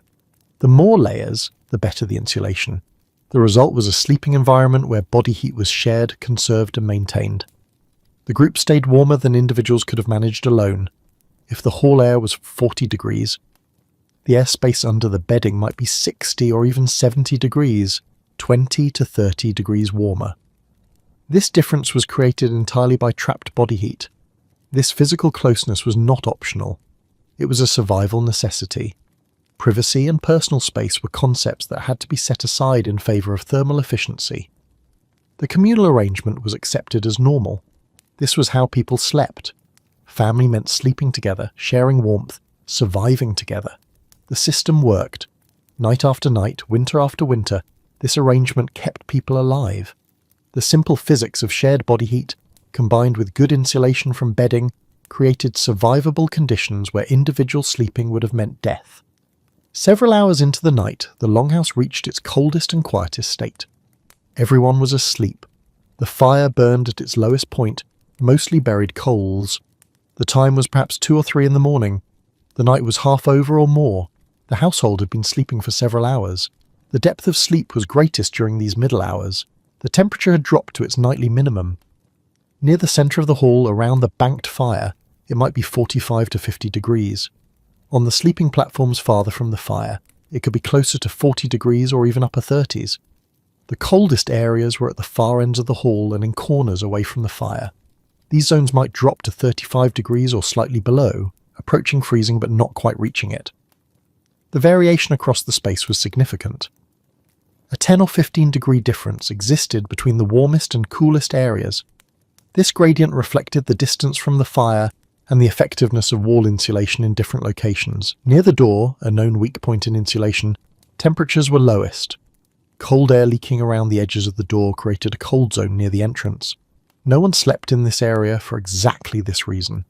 The more layers, the better the insulation. The result was a sleeping environment where body heat was shared, conserved and maintained. The group stayed warmer than individuals could have managed alone. If the hall air was 40 degrees, the airspace under the bedding might be 60 or even 70 degrees, 20 to 30 degrees warmer. This difference was created entirely by trapped body heat. This physical closeness was not optional. It was a survival necessity. Privacy and personal space were concepts that had to be set aside in favour of thermal efficiency. The communal arrangement was accepted as normal. This was how people slept. Family meant sleeping together, sharing warmth, surviving together. The system worked. Night after night, winter after winter, this arrangement kept people alive. The simple physics of shared body heat, combined with good insulation from bedding, created survivable conditions where individual sleeping would have meant death. Several hours into the night, the longhouse reached its coldest and quietest state. Everyone was asleep. The fire burned at its lowest point, mostly buried coals. The time was perhaps 2 or 3 in the morning. The night was half over or more. The household had been sleeping for several hours. The depth of sleep was greatest during these middle hours. The temperature had dropped to its nightly minimum. Near the centre of the hall, around the banked fire, it might be 45 to 50 degrees. On the sleeping platforms farther from the fire, it could be closer to 40 degrees or even upper 30s. The coldest areas were at the far ends of the hall and in corners away from the fire. These zones might drop to 35 degrees or slightly below, approaching freezing but not quite reaching it. The variation across the space was significant. A 10 or 15 degree difference existed between the warmest and coolest areas. This gradient reflected the distance from the fire and the effectiveness of wall insulation in different locations. Near the door, a known weak point in insulation, temperatures were lowest. Cold air leaking around the edges of the door created a cold zone near the entrance. No one slept in this area for exactly this reason.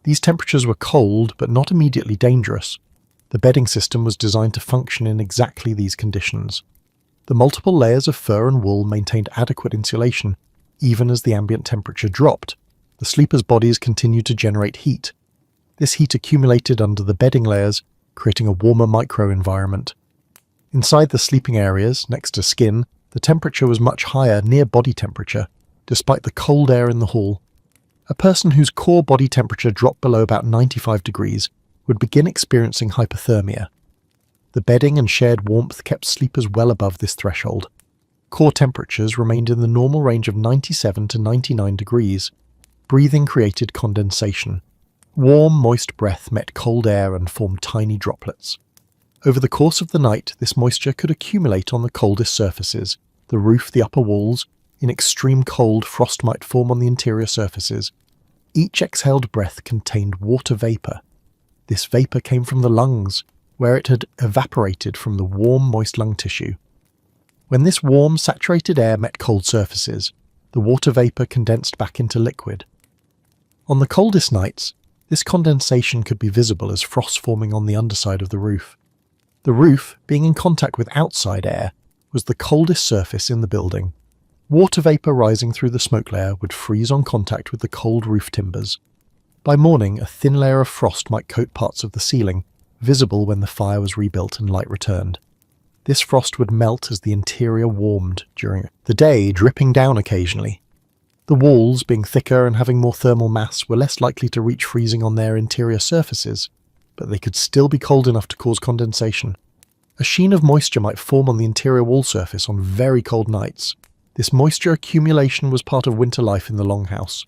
These temperatures were cold but not immediately dangerous. The bedding system was designed to function in exactly these conditions. The multiple layers of fur and wool maintained adequate insulation, even as the ambient temperature dropped. The sleepers' bodies continued to generate heat. This heat accumulated under the bedding layers, creating a warmer microenvironment. Inside the sleeping areas, next to skin, the temperature was much higher near body temperature, despite the cold air in the hall. A person whose core body temperature dropped below about 95 degrees would begin experiencing hypothermia. The bedding and shared warmth kept sleepers well above this threshold. Core temperatures remained in the normal range of 97 to 99 degrees. Breathing created condensation. Warm, moist breath met cold air and formed tiny droplets. Over the course of the night, this moisture could accumulate on the coldest surfaces, the roof, the upper walls. In extreme cold, frost might form on the interior surfaces. Each exhaled breath contained water vapour. This vapour came from the lungs, where it had evaporated from the warm, moist lung tissue. When this warm, saturated air met cold surfaces, the water vapour condensed back into liquid. On the coldest nights, this condensation could be visible as frost forming on the underside of the roof. The roof, being in contact with outside air, was the coldest surface in the building. Water vapour rising through the smoke layer would freeze on contact with the cold roof timbers. By morning, a thin layer of frost might coat parts of the ceiling, visible when the fire was rebuilt and light returned. This frost would melt as the interior warmed during the day, dripping down occasionally. The walls, being thicker and having more thermal mass, were less likely to reach freezing on their interior surfaces, but they could still be cold enough to cause condensation. A sheen of moisture might form on the interior wall surface on very cold nights. This moisture accumulation was part of winter life in the longhouse.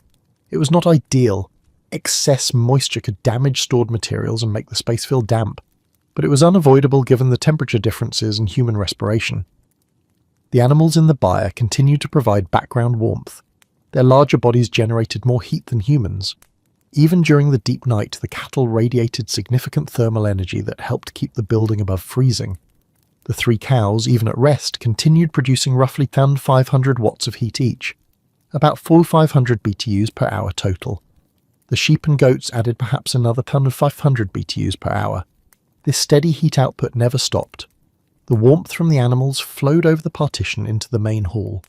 It was not ideal. Excess moisture could damage stored materials and make the space feel damp, but it was unavoidable given the temperature differences and human respiration. The animals in the byre continued to provide background warmth. Their larger bodies generated more heat than humans. Even during the deep night, the cattle radiated significant thermal energy that helped keep the building above freezing. The 3 cows, even at rest, continued producing roughly 1,500 watts of heat each, about 4,500 BTUs per hour total. The sheep and goats added perhaps another 1,500 BTUs per hour. This steady heat output never stopped. The warmth from the animals flowed over the partition into the main hall.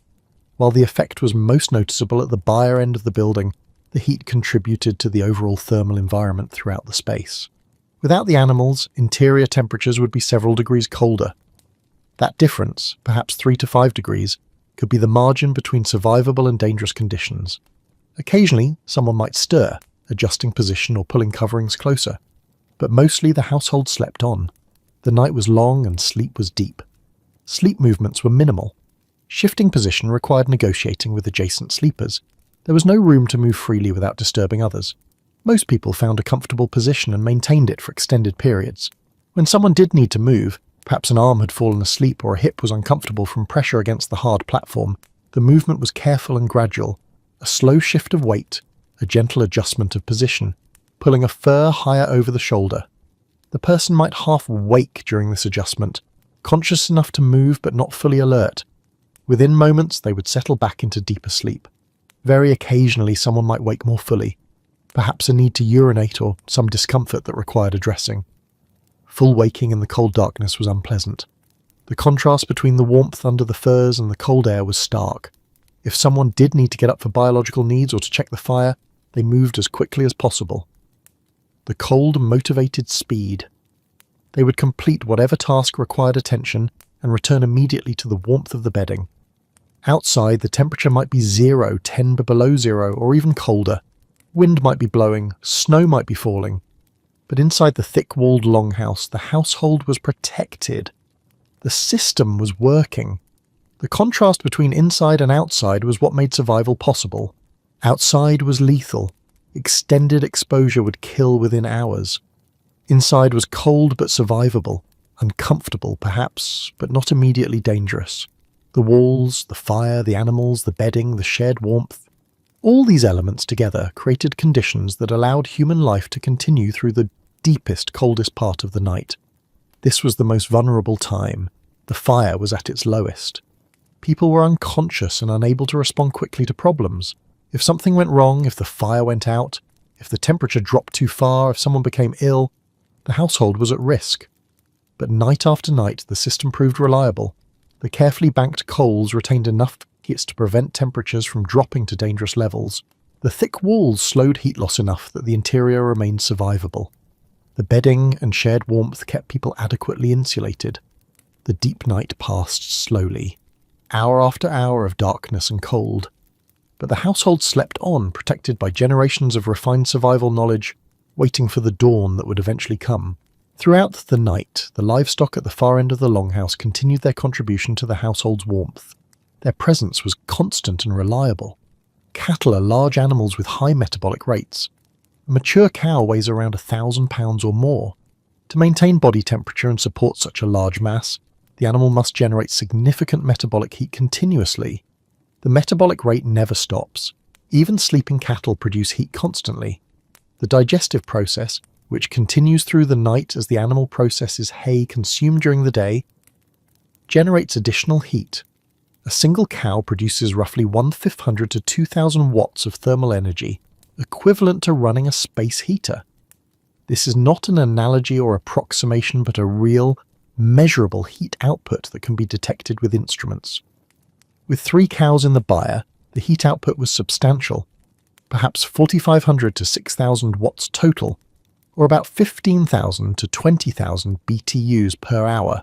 While the effect was most noticeable at the byre end of the building, the heat contributed to the overall thermal environment throughout the space. Without the animals, interior temperatures would be several degrees colder. That difference, perhaps 3 to 5 degrees, could be the margin between survivable and dangerous conditions. Occasionally, someone might stir, adjusting position or pulling coverings closer. But mostly the household slept on. The night was long and sleep was deep. Sleep movements were minimal. Shifting position required negotiating with adjacent sleepers. There was no room to move freely without disturbing others. Most people found a comfortable position and maintained it for extended periods. When someone did need to move, perhaps an arm had fallen asleep or a hip was uncomfortable from pressure against the hard platform, the movement was careful and gradual, a slow shift of weight, a gentle adjustment of position, pulling a fur higher over the shoulder. The person might half wake during this adjustment, conscious enough to move but not fully alert. Within moments, they would settle back into deeper sleep. Very occasionally, someone might wake more fully, perhaps a need to urinate or some discomfort that required addressing. Full waking in the cold darkness was unpleasant. The contrast between the warmth under the furs and the cold air was stark. If someone did need to get up for biological needs or to check the fire, they moved as quickly as possible. The cold motivated speed. They would complete whatever task required attention and return immediately to the warmth of the bedding. Outside, the temperature might be 0, 10 below 0, or even colder. Wind might be blowing, snow might be falling. But inside the thick-walled longhouse, the household was protected. The system was working. The contrast between inside and outside was what made survival possible. Outside was lethal. Extended exposure would kill within hours. Inside was cold but survivable, uncomfortable perhaps, but not immediately dangerous. The walls, the fire, the animals, the bedding, the shared warmth. All these elements together created conditions that allowed human life to continue through the deepest, coldest part of the night. This was the most vulnerable time. The fire was at its lowest. People were unconscious and unable to respond quickly to problems. If something went wrong, if the fire went out, if the temperature dropped too far, if someone became ill, the household was at risk. But night after night, the system proved reliable. The carefully banked coals retained enough heat to prevent temperatures from dropping to dangerous levels. The thick walls slowed heat loss enough that the interior remained survivable. The bedding and shared warmth kept people adequately insulated. The deep night passed slowly, hour after hour of darkness and cold. But the household slept on, protected by generations of refined survival knowledge, waiting for the dawn that would eventually come. Throughout the night, the livestock at the far end of the longhouse continued their contribution to the household's warmth. Their presence was constant and reliable. Cattle are large animals with high metabolic rates. A mature cow weighs around 1,000 pounds or more. To maintain body temperature and support such a large mass, the animal must generate significant metabolic heat continuously. The metabolic rate never stops. Even sleeping cattle produce heat constantly. The digestive process, which continues through the night as the animal processes hay consumed during the day, generates additional heat. A single cow produces roughly 1,500 to 2,000 watts of thermal energy, equivalent to running a space heater. This is not an analogy or approximation, but a real, measurable heat output that can be detected with instruments. With 3 cows in the byre, the heat output was substantial, perhaps 4,500 to 6,000 watts total, or about 15,000 to 20,000 BTUs per hour.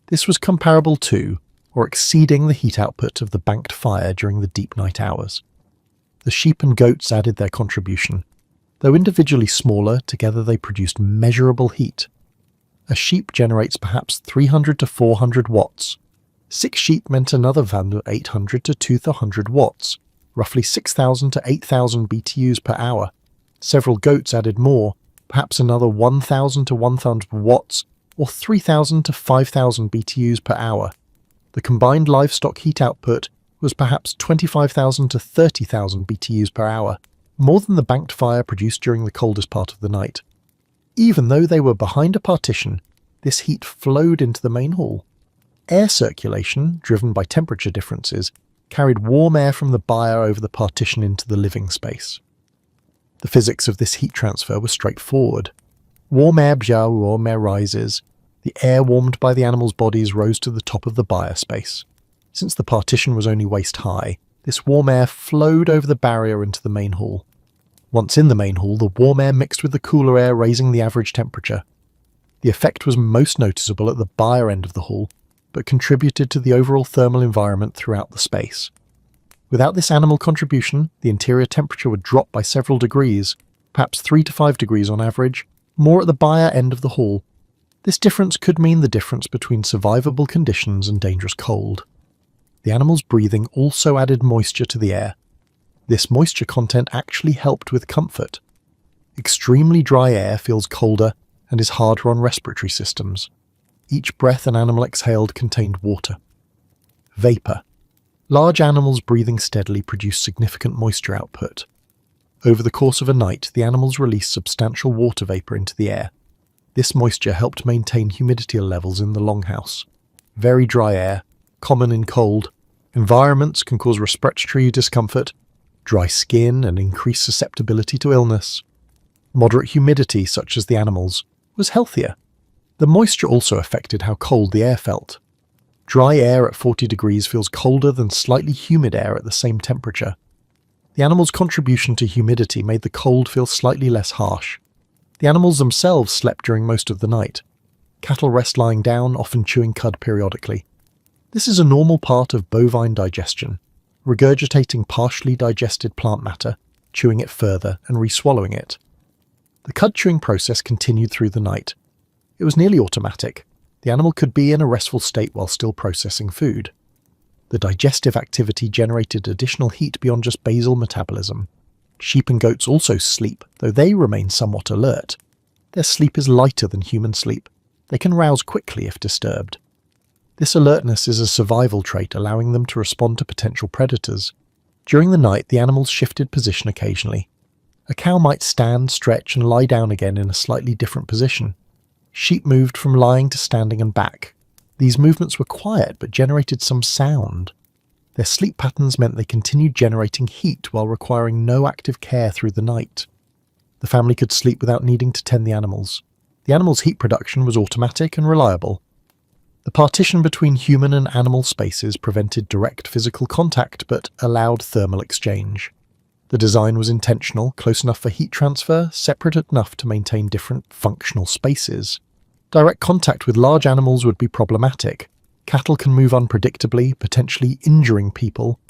This was comparable to, or exceeding the heat output of the banked fire during the deep night hours. The sheep and goats added their contribution. Though individually smaller, together they produced measurable heat. A sheep generates perhaps 300 to 400 watts. 6 sheep meant another value of 800 to 200 watts, roughly 6,000 to 8,000 BTUs per hour. Several goats added more, perhaps another 1,000 to 1,000 watts, or 3,000 to 5,000 BTUs per hour. The combined livestock heat output was perhaps 25,000 to 30,000 BTUs per hour, more than the banked fire produced during the coldest part of the night. Even though they were behind a partition, this heat flowed into the main hall. Air circulation, driven by temperature differences, carried warm air from the byre over the partition into the living space. The physics of this heat transfer was straightforward. Warm air bja, warm air rises. The air warmed by the animals' bodies rose to the top of the byre space. Since the partition was only waist high, this warm air flowed over the barrier into the main hall. Once in the main hall, the warm air mixed with the cooler air, raising the average temperature. The effect was most noticeable at the byre end of the hall, but contributed to the overall thermal environment throughout the space. Without this animal contribution, the interior temperature would drop by several degrees, perhaps 3 to 5 degrees on average, more at the byre end of the hall. This difference could mean the difference between survivable conditions and dangerous cold. The animal's breathing also added moisture to the air. This moisture content actually helped with comfort. Extremely dry air feels colder and is harder on respiratory systems. Each breath an animal exhaled contained water. Vapor. Large animals breathing steadily produce significant moisture output. Over the course of a night, the animals released substantial water vapor into the air. This moisture helped maintain humidity levels in the longhouse. Very dry air, common in cold environments, can cause respiratory discomfort, dry skin, and increased susceptibility to illness. Moderate humidity, such as the animals, was healthier. The moisture also affected how cold the air felt. Dry air at 40 degrees feels colder than slightly humid air at the same temperature. The animals' contribution to humidity made the cold feel slightly less harsh. The animals themselves slept during most of the night. Cattle rest lying down, often chewing cud periodically. This is a normal part of bovine digestion, regurgitating partially digested plant matter, chewing it further and re-swallowing it. The cud chewing process continued through the night. It was nearly automatic. The animal could be in a restful state while still processing food. The digestive activity generated additional heat beyond just basal metabolism. Sheep and goats also sleep, though they remain somewhat alert. Their sleep is lighter than human sleep. They can rouse quickly if disturbed. This alertness is a survival trait, allowing them to respond to potential predators. During the night, the animals shifted position occasionally. A cow might stand, stretch, and lie down again in a slightly different position. Sheep moved from lying to standing and back. These movements were quiet but generated some sound. Their sleep patterns meant they continued generating heat while requiring no active care through the night. The family could sleep without needing to tend the animals. The animals' heat production was automatic and reliable. The partition between human and animal spaces prevented direct physical contact but allowed thermal exchange. The design was intentional, close enough for heat transfer, separate enough to maintain different functional spaces. Direct contact with large animals would be problematic. Cattle can move unpredictably, potentially injuring people.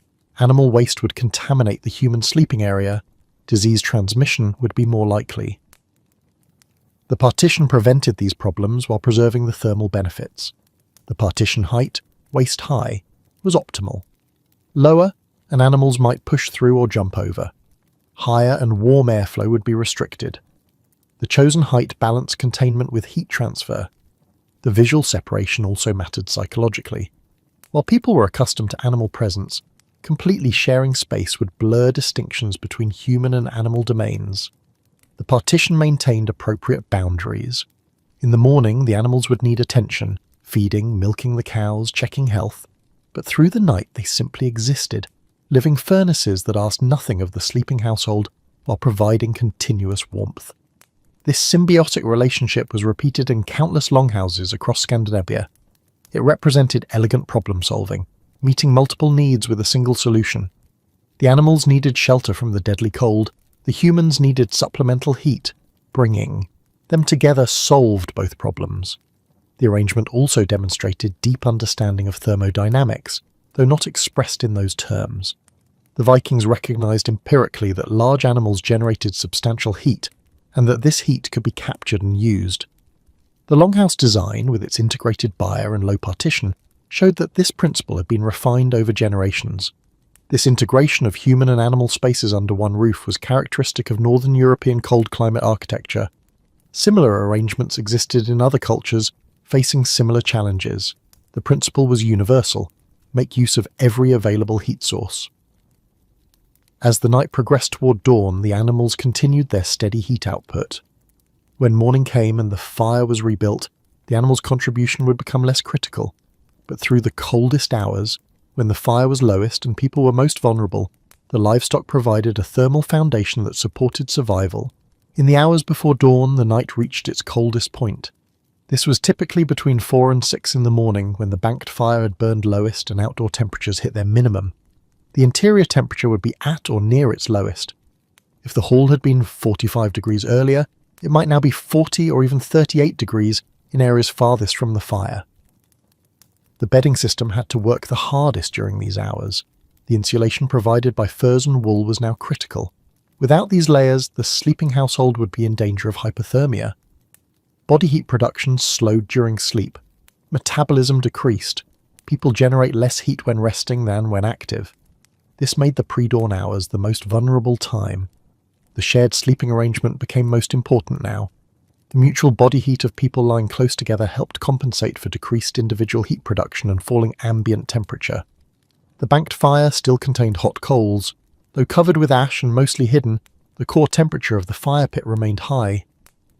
Animal waste would contaminate the human sleeping area. Disease transmission would be more likely. The partition prevented these problems while preserving the thermal benefits. The partition height, waist high, was optimal. Lower, and animals might push through or jump over. Higher and warm airflow would be restricted. The chosen height balanced containment with heat transfer. The visual separation also mattered psychologically. While people were accustomed to animal presence, completely sharing space would blur distinctions between human and animal domains. The partition maintained appropriate boundaries. In the morning, the animals would need attention, feeding, milking the cows, checking health, but through the night they simply existed, living furnaces that asked nothing of the sleeping household while providing continuous warmth. This symbiotic relationship was repeated in countless longhouses across Scandinavia. It represented elegant problem-solving, meeting multiple needs with a single solution. The animals needed shelter from the deadly cold, the humans needed supplemental heat, bringing them together solved both problems. The arrangement also demonstrated deep understanding of thermodynamics, though not expressed in those terms. The Vikings recognized empirically that large animals generated substantial heat, and that this heat could be captured and used. The longhouse design, with its integrated byre and low partition, showed that this principle had been refined over generations. This integration of human and animal spaces under one roof was characteristic of Northern European cold climate architecture. Similar arrangements existed in other cultures facing similar challenges. The principle was universal: make use of every available heat source. As the night progressed toward dawn, the animals continued their steady heat output. When morning came and the fire was rebuilt, the animals' contribution would become less critical. But through the coldest hours, when the fire was lowest and people were most vulnerable, the livestock provided a thermal foundation that supported survival. In the hours before dawn, the night reached its coldest point. This was typically between 4 and 6 in the morning, when the banked fire had burned lowest and outdoor temperatures hit their minimum. The interior temperature would be at or near its lowest. If the hall had been 45 degrees earlier, it might now be 40 or even 38 degrees in areas farthest from the fire. The bedding system had to work the hardest during these hours. The insulation provided by furs and wool was now critical. Without these layers, the sleeping household would be in danger of hypothermia. Body heat production slowed during sleep. Metabolism decreased. People generate less heat when resting than when active. This made the pre-dawn hours the most vulnerable time. The shared sleeping arrangement became most important now. The mutual body heat of people lying close together helped compensate for decreased individual heat production and falling ambient temperature. The banked fire still contained hot coals. Though covered with ash and mostly hidden, the core temperature of the fire pit remained high.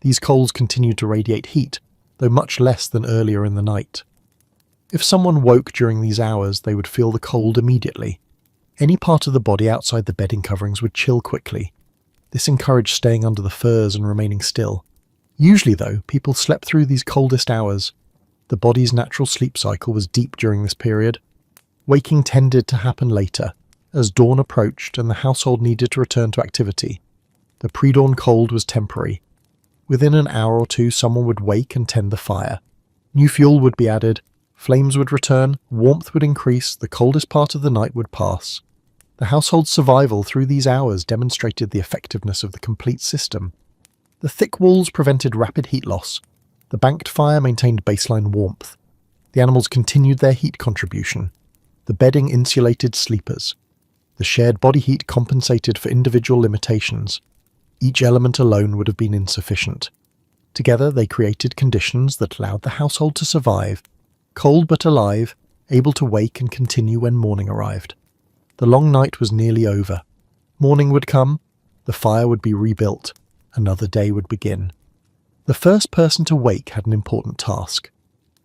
These coals continued to radiate heat, though much less than earlier in the night. If someone woke during these hours, they would feel the cold immediately. Any part of the body outside the bedding coverings would chill quickly. This encouraged staying under the furs and remaining still. Usually, though, people slept through these coldest hours. The body's natural sleep cycle was deep during this period. Waking tended to happen later, as dawn approached and the household needed to return to activity. The pre-dawn cold was temporary. Within an hour or two, someone would wake and tend the fire. New fuel would be added, flames would return, warmth would increase, the coldest part of the night would pass. The household's survival through these hours demonstrated the effectiveness of the complete system. The thick walls prevented rapid heat loss. The banked fire maintained baseline warmth. The animals continued their heat contribution. The bedding insulated sleepers. The shared body heat compensated for individual limitations. Each element alone would have been insufficient. Together they created conditions that allowed the household to survive, cold but alive, able to wake and continue when morning arrived. The long night was nearly over. Morning would come, the fire would be rebuilt, another day would begin. The first person to wake had an important task.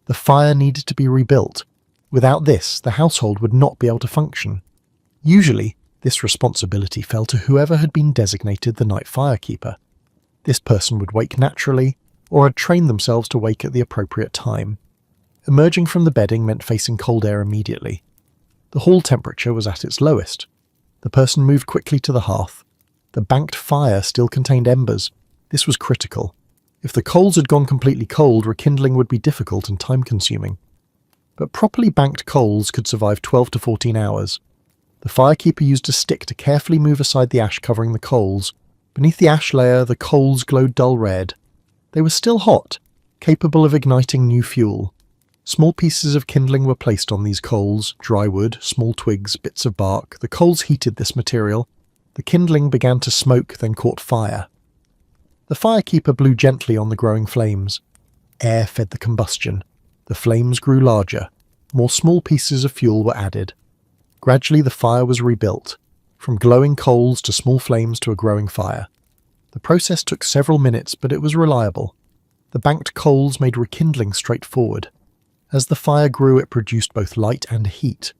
The fire needed to be rebuilt. Without this, the household would not be able to function. Usually, this responsibility fell to whoever had been designated the night firekeeper. This person would wake naturally, or had trained themselves to wake at the appropriate time. Emerging from the bedding meant facing cold air immediately. The hall temperature was at its lowest. The person moved quickly to the hearth. The banked fire still contained embers. This was critical. If the coals had gone completely cold, rekindling would be difficult and time-consuming. But properly banked coals could survive 12 to 14 hours. The firekeeper used a stick to carefully move aside the ash covering the coals. Beneath the ash layer, the coals glowed dull red. They were still hot, capable of igniting new fuel. Small pieces of kindling were placed on these coals, dry wood, small twigs, bits of bark. The coals heated this material. The kindling began to smoke, then caught fire. The firekeeper blew gently on the growing flames. Air fed the combustion. The flames grew larger. More small pieces of fuel were added. Gradually the fire was rebuilt, from glowing coals to small flames to a growing fire. The process took several minutes, but it was reliable. The banked coals made rekindling straightforward. As the fire grew, it produced both light and heat.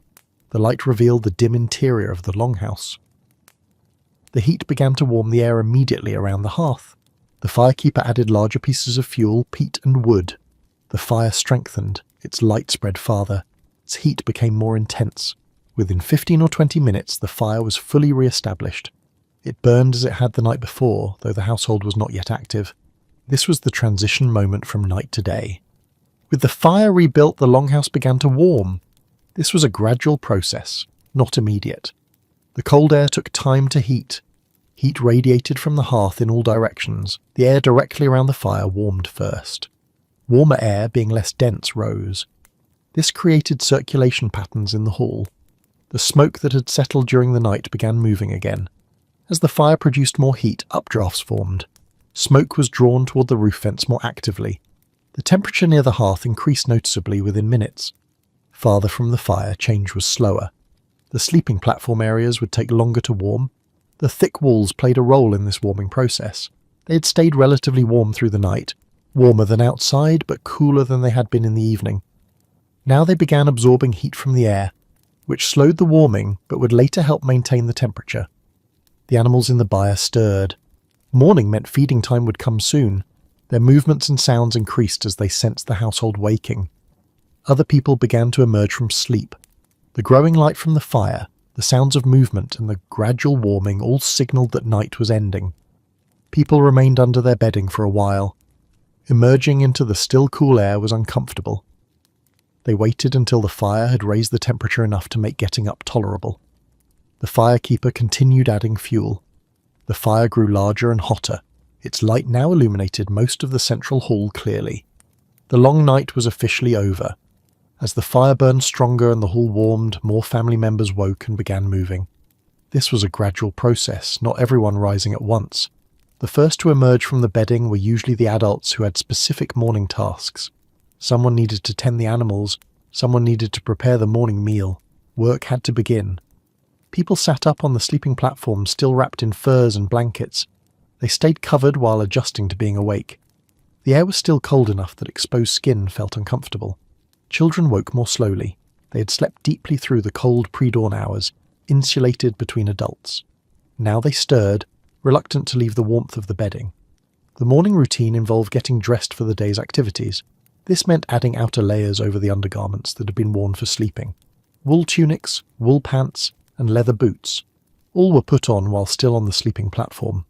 The light revealed the dim interior of the longhouse. The heat began to warm the air immediately around the hearth. The firekeeper added larger pieces of fuel, peat and wood. The fire strengthened, its light spread farther, its heat became more intense. Within 15 or 20 minutes, the fire was fully re-established. It burned as it had the night before, though the household was not yet active. This was the transition moment from night to day. With the fire rebuilt, the longhouse began to warm. This was a gradual process, not immediate. The cold air took time to heat. Heat radiated from the hearth in all directions. The air directly around the fire warmed first. Warmer air, being less dense, rose. This created circulation patterns in the hall. The smoke that had settled during the night began moving again. As the fire produced more heat, updrafts formed. Smoke was drawn toward the roof vents more actively. The temperature near the hearth increased noticeably within minutes. Farther from the fire, change was slower. The sleeping platform areas would take longer to warm. The thick walls played a role in this warming process. They had stayed relatively warm through the night, warmer than outside but cooler than they had been in the evening. Now they began absorbing heat from the air, which slowed the warming but would later help maintain the temperature. The animals in the byre stirred. Morning meant feeding time would come soon. Their movements and sounds increased as they sensed the household waking. Other people began to emerge from sleep. The growing light from the fire, The sounds of movement and the gradual warming all signalled that night was ending. People remained under their bedding for a while. Emerging into the still cool air was uncomfortable. They waited until the fire had raised the temperature enough to make getting up tolerable. The firekeeper continued adding fuel. The fire grew larger and hotter. Its light now illuminated most of the central hall clearly. The long night was officially over. As the fire burned stronger and the hall warmed, more family members woke and began moving. This was a gradual process, not everyone rising at once. The first to emerge from the bedding were usually the adults who had specific morning tasks. Someone needed to tend the animals, someone needed to prepare the morning meal. Work had to begin. People sat up on the sleeping platform, still wrapped in furs and blankets. They stayed covered while adjusting to being awake. The air was still cold enough that exposed skin felt uncomfortable. Children woke more slowly. They had slept deeply through the cold pre-dawn hours, insulated between adults. Now they stirred, reluctant to leave the warmth of the bedding. The morning routine involved getting dressed for the day's activities. This meant adding outer layers over the undergarments that had been worn for sleeping. Wool tunics, wool pants, and leather boots. All were put on while still on the sleeping platform.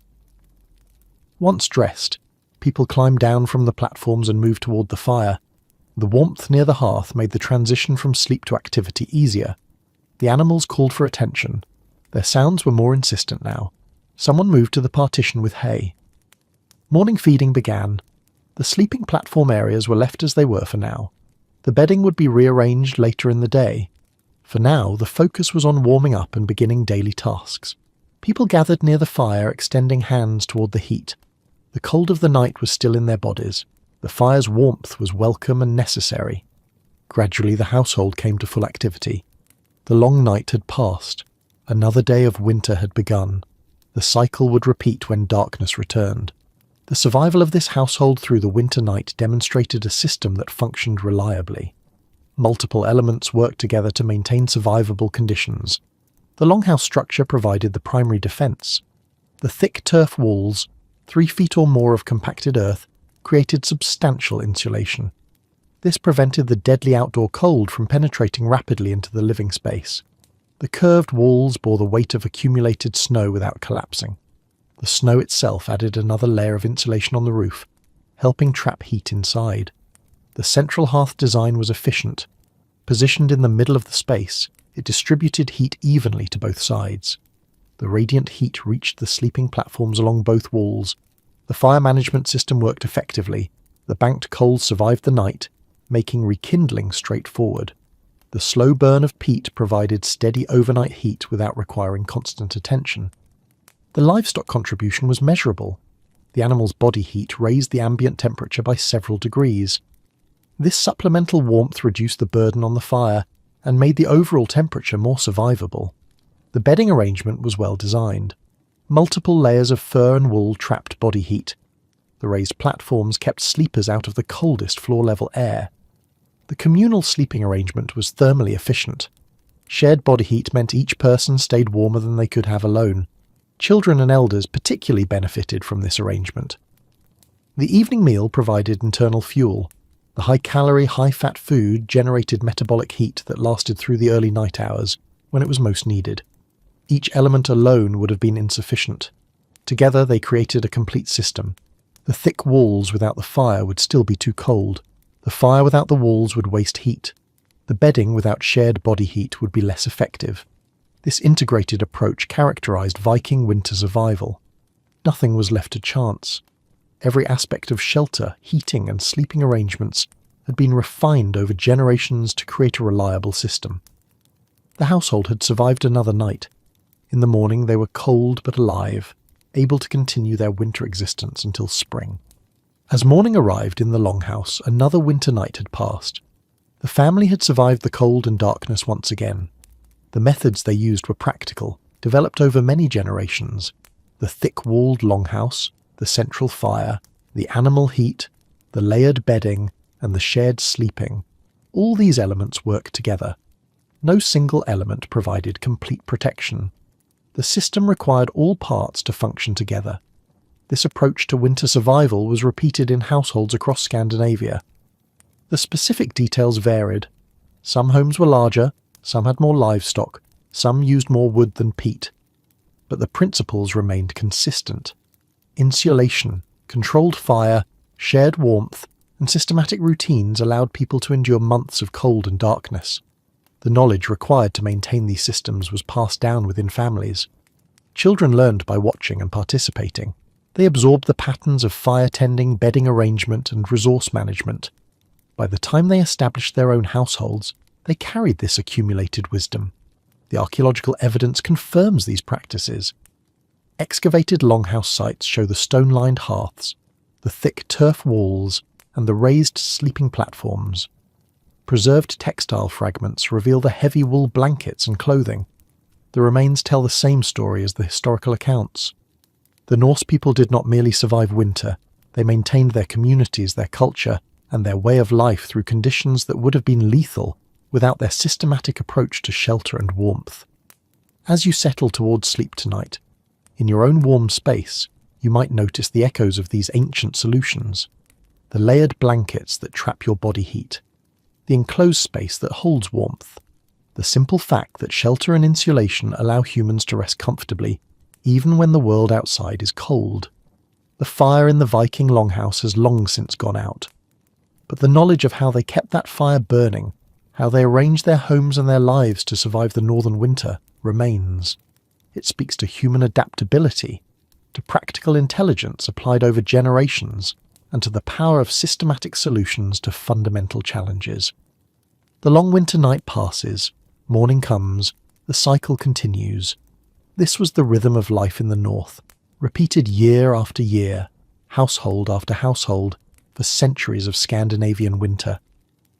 Once dressed, people climbed down from the platforms and moved toward the fire. The warmth near the hearth made the transition from sleep to activity easier. The animals called for attention. Their sounds were more insistent now. Someone moved to the partition with hay. Morning feeding began. The sleeping platform areas were left as they were for now. The bedding would be rearranged later in the day. For now, the focus was on warming up and beginning daily tasks. People gathered near the fire, extending hands toward the heat. The cold of the night was still in their bodies. The fire's warmth was welcome and necessary. Gradually, the household came to full activity. The long night had passed. Another day of winter had begun. The cycle would repeat when darkness returned. The survival of this household through the winter night demonstrated a system that functioned reliably. Multiple elements worked together to maintain survivable conditions. The longhouse structure provided the primary defense. The thick turf walls, 3 feet or more of compacted earth, created substantial insulation. This prevented the deadly outdoor cold from penetrating rapidly into the living space. The curved walls bore the weight of accumulated snow without collapsing. The snow itself added another layer of insulation on the roof, helping trap heat inside. The central hearth design was efficient. Positioned in the middle of the space, it distributed heat evenly to both sides. The radiant heat reached the sleeping platforms along both walls. The fire management system worked effectively. The banked coals survived the night, making rekindling straightforward. The slow burn of peat provided steady overnight heat without requiring constant attention. The livestock contribution was measurable. The animal's body heat raised the ambient temperature by several degrees. This supplemental warmth reduced the burden on the fire and made the overall temperature more survivable. The bedding arrangement was well designed. Multiple layers of fur and wool trapped body heat. The raised platforms kept sleepers out of the coldest floor-level air. The communal sleeping arrangement was thermally efficient. Shared body heat meant each person stayed warmer than they could have alone. Children and elders particularly benefited from this arrangement. The evening meal provided internal fuel. The high-calorie, high-fat food generated metabolic heat that lasted through the early night hours, when it was most needed. Each element alone would have been insufficient. Together they created a complete system. The thick walls without the fire would still be too cold. The fire without the walls would waste heat. The bedding without shared body heat would be less effective. This integrated approach characterized Viking winter survival. Nothing was left to chance. Every aspect of shelter, heating, and sleeping arrangements had been refined over generations to create a reliable system. The household had survived another night. In the morning they were cold but alive, able to continue their winter existence until spring. As morning arrived in the longhouse, another winter night had passed. The family had survived the cold and darkness once again. The methods they used were practical, developed over many generations. The thick-walled longhouse, the central fire, the animal heat, the layered bedding, and the shared sleeping. All these elements worked together. No single element provided complete protection. The system required all parts to function together. This approach to winter survival was repeated in households across Scandinavia. The specific details varied. Some homes were larger, some had more livestock, Some used more wood than peat, but the principles remained consistent. Insulation, controlled fire, shared warmth, and systematic routines allowed people to endure months of cold and darkness. The knowledge required to maintain these systems was passed down within families. Children learned by watching and participating. They absorbed the patterns of fire tending, bedding arrangement, and resource management. By the time they established their own households, they carried this accumulated wisdom. The archaeological evidence confirms these practices. Excavated longhouse sites show the stone-lined hearths, the thick turf walls, and the raised sleeping platforms. Preserved textile fragments reveal the heavy wool blankets and clothing. The remains tell the same story as the historical accounts. The Norse people did not merely survive winter, they maintained their communities, their culture, and their way of life through conditions that would have been lethal without their systematic approach to shelter and warmth. As you settle towards sleep tonight, in your own warm space, you might notice the echoes of these ancient solutions. The layered blankets that trap your body heat, the enclosed space that holds warmth, the simple fact that shelter and insulation allow humans to rest comfortably even when the world outside is cold. The fire in the Viking longhouse has long since gone out, but the knowledge of how they kept that fire burning, how they arranged their homes and their lives to survive the northern winter, remains. It speaks to human adaptability, to practical intelligence applied over generations, and to the power of systematic solutions to fundamental challenges. The long winter night passes, morning comes, the cycle continues. This was the rhythm of life in the north, repeated year after year, household after household, for centuries of Scandinavian winter.